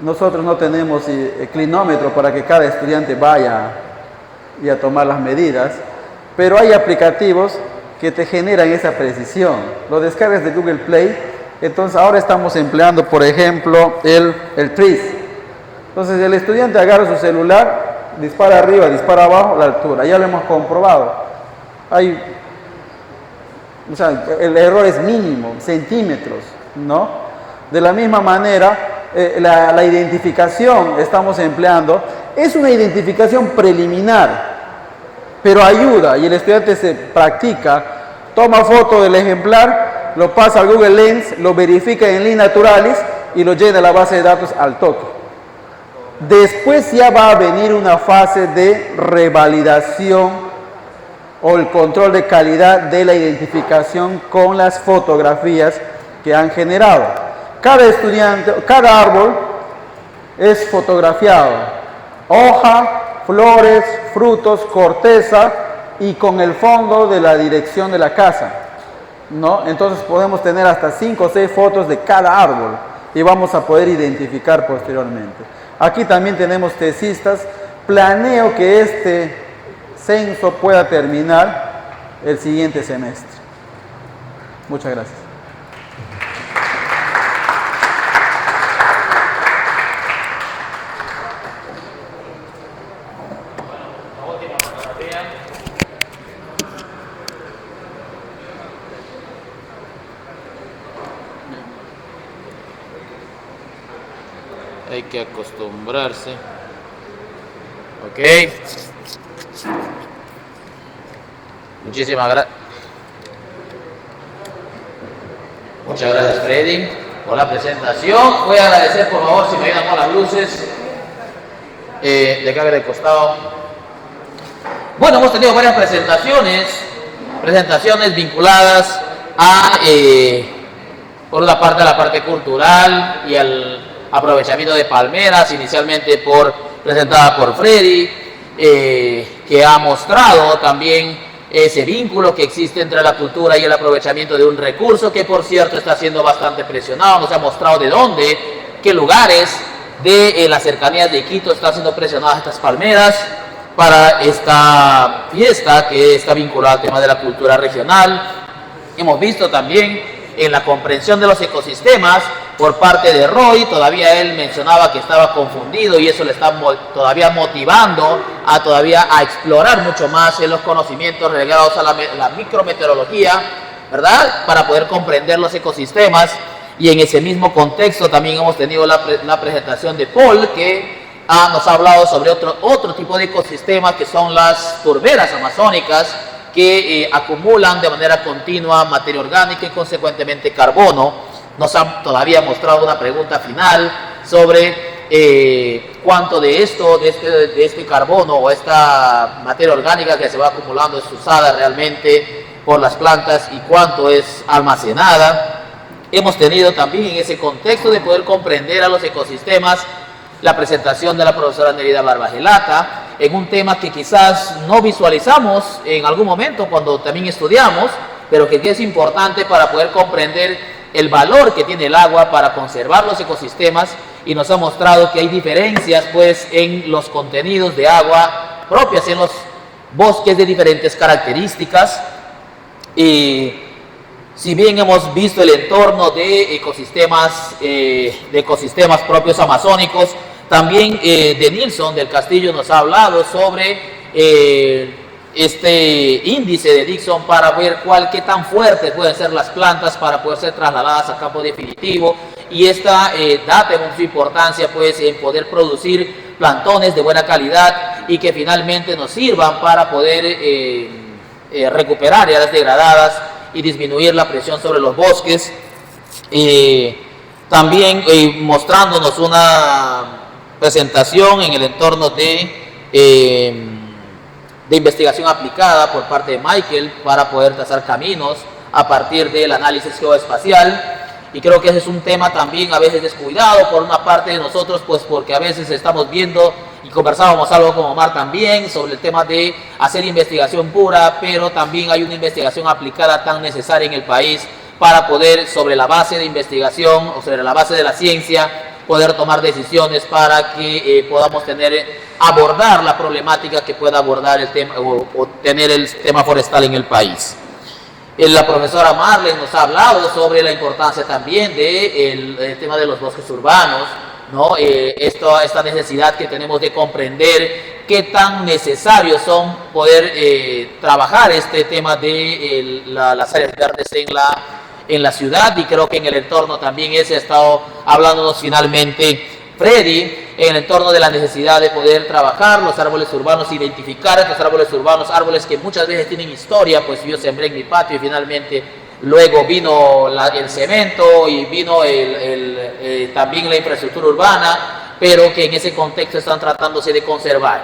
nosotros no tenemos clinómetro para que cada estudiante vaya y a tomar las medidas, pero hay aplicativos que te generan esa precisión. Lo descargas de Google Play, entonces ahora estamos empleando, por ejemplo, el TRIS. Entonces el estudiante agarra su celular, dispara arriba, dispara abajo, la altura, ya lo hemos comprobado. El error es mínimo, centímetros, ¿no? De la misma manera, la identificación estamos empleando, es una identificación preliminar, pero ayuda, y el estudiante se practica, toma foto del ejemplar, lo pasa al Google Lens, lo verifica en Lin Naturalis y lo llena a la base de datos al toque. Después ya va a venir una fase de revalidación o el control de calidad de la identificación con las fotografías que han generado. Cada estudiante, cada árbol es fotografiado, hoja, flores, frutos, corteza y con el fondo de la dirección de la casa, ¿no? Entonces podemos tener hasta 5 o 6 fotos de cada árbol y vamos a poder identificar posteriormente. Aquí también tenemos tesistas. Planeo que este censo pueda terminar el siguiente semestre. Muchas gracias. Hay que acostumbrarse. Ok. Muchísimas gracias. Muchas gracias, Freddy, por la presentación. Voy a agradecer, por favor, si me ayudan con las luces de acá del costado. Bueno, hemos tenido varias presentaciones vinculadas a, por una parte, la parte cultural y al aprovechamiento de palmeras, inicialmente presentada por Freddy, que ha mostrado también ese vínculo que existe entre la cultura y el aprovechamiento de un recurso que, por cierto, está siendo bastante presionado. Nos ha mostrado de dónde, qué lugares de las cercanías de Quito están siendo presionadas estas palmeras para esta fiesta que está vinculada al tema de la cultura regional. Hemos visto también en la comprensión de los ecosistemas por parte de Roy, todavía él mencionaba que estaba confundido y eso le está todavía motivando a explorar mucho más en los conocimientos relegados a la micrometeorología, ¿verdad? Para poder comprender los ecosistemas. Y en ese mismo contexto también hemos tenido la presentación de Paul, que nos ha hablado sobre otro tipo de ecosistemas que son las turberas amazónicas, que acumulan de manera continua materia orgánica y consecuentemente carbono. Nos han todavía mostrado una pregunta final sobre cuánto de este carbono o esta materia orgánica que se va acumulando es usada realmente por las plantas y cuánto es almacenada. Hemos tenido también en ese contexto de poder comprender a los ecosistemas la presentación de la profesora Nerida Barbagelata en un tema que quizás no visualizamos en algún momento cuando también estudiamos, pero que es importante para poder comprender el valor que tiene el agua para conservar los ecosistemas, y nos ha mostrado que hay diferencias pues en los contenidos de agua propias en los bosques de diferentes características. Y si bien hemos visto el entorno de ecosistemas propios amazónicos, también de Nilsson del Castillo nos ha hablado sobre este índice de Dixon para ver qué tan fuertes pueden ser las plantas para poder ser trasladadas a campo definitivo, y esta data con su importancia pues en poder producir plantones de buena calidad y que finalmente nos sirvan para poder recuperar áreas degradadas y disminuir la presión sobre los bosques. También mostrándonos una presentación en el entorno de investigación aplicada por parte de Michael para poder trazar caminos a partir del análisis geoespacial. Y creo que ese es un tema también a veces descuidado por una parte de nosotros, pues porque a veces estamos viendo, y conversábamos algo con Omar también, sobre el tema de hacer investigación pura, pero también hay una investigación aplicada tan necesaria en el país para poder, sobre la base de investigación o sobre la base de la ciencia, poder tomar decisiones para que podamos abordar la problemática que pueda abordar el tema o tener el tema forestal en el país. La profesora Marlene nos ha hablado sobre la importancia también del tema de los bosques urbanos, ¿no? Esta necesidad que tenemos de comprender qué tan necesarios son poder trabajar este tema de las áreas verdes en la ciudad, y creo que en el entorno también ese ha estado hablándonos finalmente Freddy, en el entorno de la necesidad de poder trabajar los árboles urbanos, identificar estos árboles urbanos, árboles que muchas veces tienen historia, pues yo sembré en mi patio y finalmente luego vino el cemento y vino también la infraestructura urbana, pero que en ese contexto están tratándose de conservar,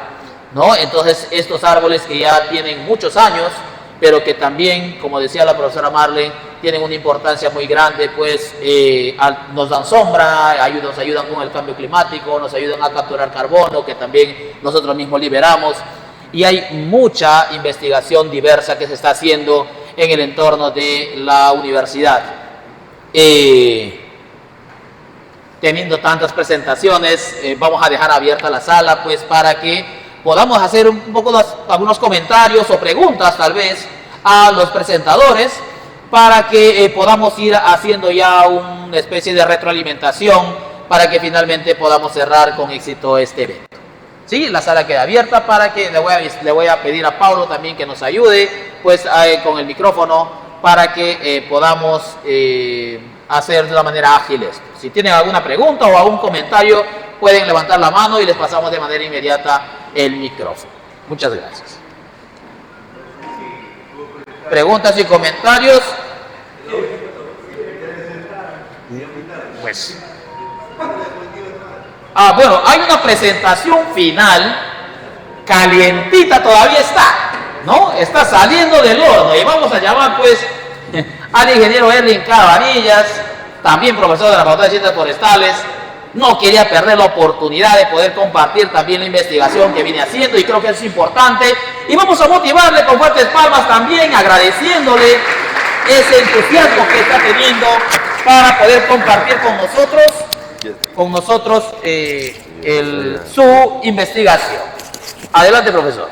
¿no? Entonces estos árboles que ya tienen muchos años, pero que también, como decía la profesora Marlene, tienen una importancia muy grande, pues nos dan sombra, nos ayudan con el cambio climático, nos ayudan a capturar carbono, que también nosotros mismos liberamos, y hay mucha investigación diversa que se está haciendo en el entorno de la universidad. Teniendo tantas presentaciones, vamos a dejar abierta la sala, pues para que podamos hacer un poco algunos comentarios o preguntas tal vez a los presentadores, para que podamos ir haciendo ya una especie de retroalimentación para que finalmente podamos cerrar con éxito este evento. Sí, la sala queda abierta para que le voy a pedir a Paulo también que nos ayude pues con el micrófono para que podamos hacer de una manera ágil esto. Si tienen alguna pregunta o algún comentario, pueden levantar la mano y les pasamos de manera inmediata el micrófono. Muchas gracias. Preguntas y comentarios. Pues. Bueno, hay una presentación final, calientita todavía está, ¿no? Está saliendo del horno y vamos a llamar pues al ingeniero Erling Cabanillas, también profesor de la Facultad de Ciencias Forestales. No quería perder la oportunidad de poder compartir también la investigación que viene haciendo y creo que es importante. Y vamos a motivarle con fuertes palmas también, agradeciéndole ese entusiasmo que está teniendo para poder compartir con nosotros con nosotros su investigación. Adelante, profesor.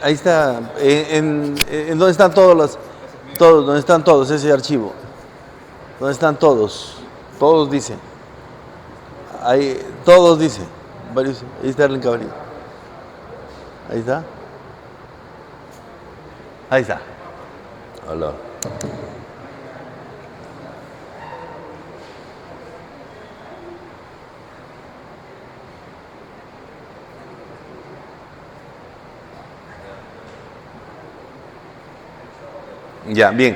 Ahí está. ¿En dónde están todos? ¿Dónde están todos ese archivo? ¿Dónde están todos? Todos dicen. Ahí, todos dicen. Varios, ahí está el encabezado. Ahí está. Ahí está. Hola. Ya, bien.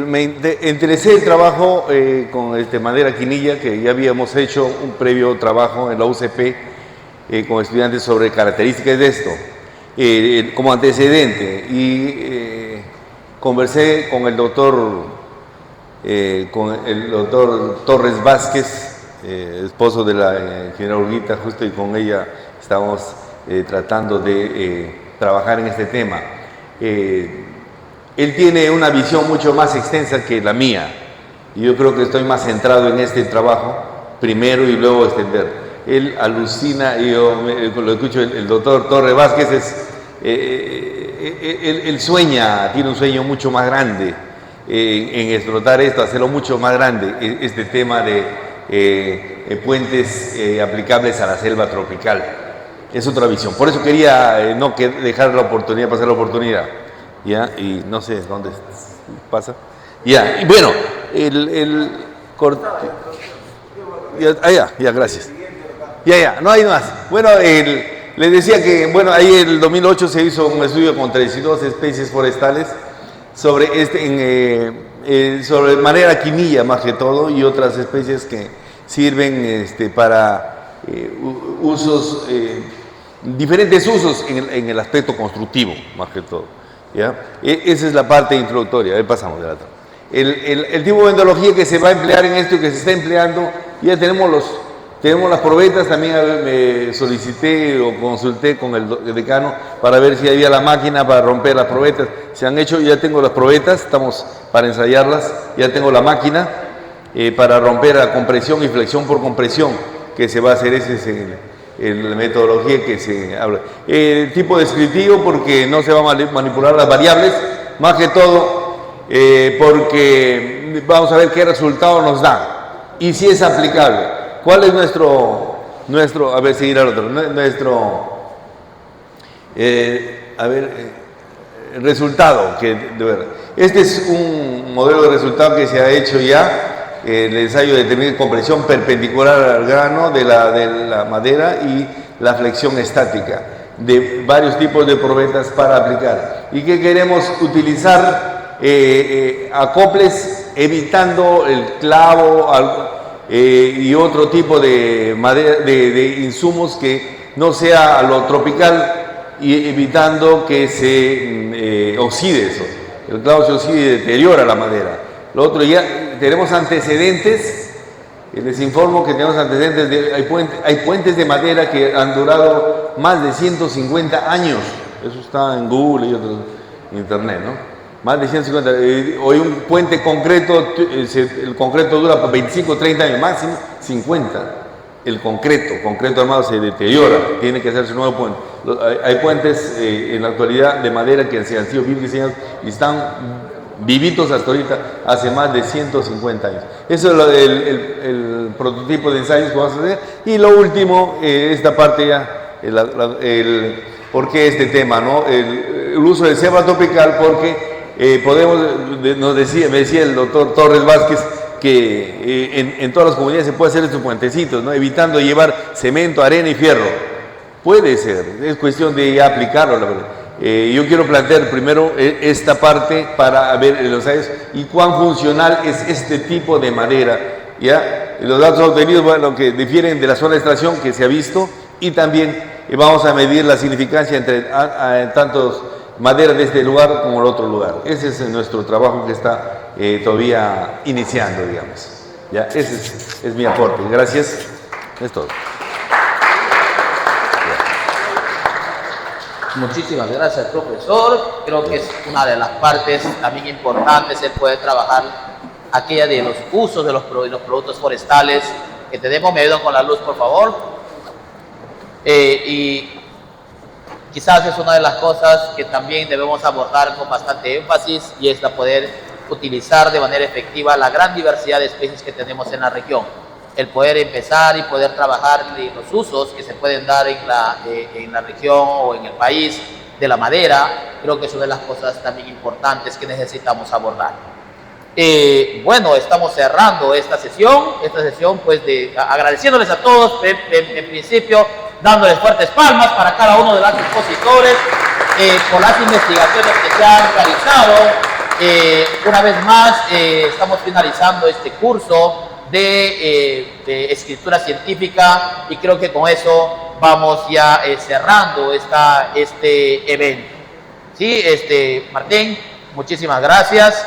Me interesé el trabajo con Madera Quinilla, que ya habíamos hecho un previo trabajo en la UCP con estudiantes sobre características de esto, como antecedente. Y conversé con el doctor Torres Vázquez, esposo de la ingeniera Urguita, justo, y con ella estamos tratando de trabajar en este tema. Él tiene una visión mucho más extensa que la mía, y yo creo que estoy más centrado en este trabajo, primero y luego extender. Él alucina, y yo lo escucho, el doctor Torres Vázquez, él sueña, tiene un sueño mucho más grande en explotar esto, hacerlo mucho más grande, este tema de puentes aplicables a la selva tropical. Es otra visión. Por eso quería no dejar la oportunidad, pasar la oportunidad. ¿Ya? Y no sé dónde pasa. Ya, y bueno, ya, gracias. Ya, no hay más. Bueno, les decía que, bueno, ahí en el 2008 se hizo un estudio con 32 especies forestales sobre sobre madera quinilla más que todo, y otras especies que sirven para usos, diferentes usos en el aspecto constructivo más que todo. ¿Ya? Esa es la parte introductoria. Ahí pasamos de la otra. El tipo de metodología que se va a emplear en esto y que se está empleando, ya tenemos las probetas. También me solicité o consulté con el decano para ver si había la máquina para romper las probetas. Se han hecho, ya tengo las probetas, estamos para ensayarlas, ya tengo la máquina para romper a compresión y flexión por compresión, que se va a hacer. Ese es la metodología que se habla. Tipo descriptivo, porque no se va a manipular las variables, más que todo porque vamos a ver qué resultado nos da y si es aplicable. ¿Cuál es nuestro a ver, seguir al otro, resultado? Este es un modelo de resultado que se ha hecho ya. El ensayo de determinar compresión perpendicular al grano de la madera y la flexión estática de varios tipos de probetas para aplicar. ¿Y qué queremos? Utilizar acoples evitando el clavo y otro tipo de madera, de insumos que no sea lo tropical, y evitando que se oxide eso. El clavo se oxide y deteriora la madera. Lo otro, ya tenemos antecedentes, les informo que tenemos antecedentes, hay puentes de madera que han durado más de 150 años, eso está en Google y otros en internet, ¿no? Más de 150, hoy un puente concreto, el concreto dura 25 o 30 años, máximo 50. El concreto armado se deteriora, tiene que hacerse un nuevo puente. Hay puentes en la actualidad de madera que han sido bien diseñados y están vivitos hasta ahorita, hace más de 150 años. Eso es el prototipo de ensayos que vamos a hacer. Y lo último, esta parte ya, ¿por qué este tema, no? El uso de selva tropical, porque me decía el doctor Torres Vázquez, que en todas las comunidades se puede hacer estos puentecitos, ¿no? Evitando llevar cemento, arena y fierro. Puede ser, es cuestión de ya aplicarlo, la verdad. Yo quiero plantear primero esta parte para ver los ensayos y cuán funcional es este tipo de madera. ¿Ya? Los datos obtenidos, bueno, que difieren de la zona de extracción que se ha visto, y también vamos a medir la significancia entre tantos maderas de este lugar como el otro lugar. Ese es nuestro trabajo que está todavía iniciando, digamos. ¿Ya? Ese es mi aporte. Gracias. Es todo. Muchísimas gracias, profesor. Creo que es una de las partes también importantes el poder trabajar aquella de los usos de los productos forestales que tenemos. Me ayudan con la luz, por favor. Y quizás es una de las cosas que también debemos abordar con bastante énfasis, y es la poder utilizar de manera efectiva la gran diversidad de especies que tenemos en la región. El poder empezar y poder trabajar los usos que se pueden dar en la región o en el país de la madera, creo que es una de las cosas también importantes que necesitamos abordar. Bueno, estamos cerrando esta sesión pues agradeciéndoles a todos, en principio dándoles fuertes palmas para cada uno de los expositores por las investigaciones que se han realizado. Una vez más, estamos finalizando este curso de escritura científica, y creo que con eso vamos ya cerrando este evento. ¿Sí? Martín, muchísimas gracias.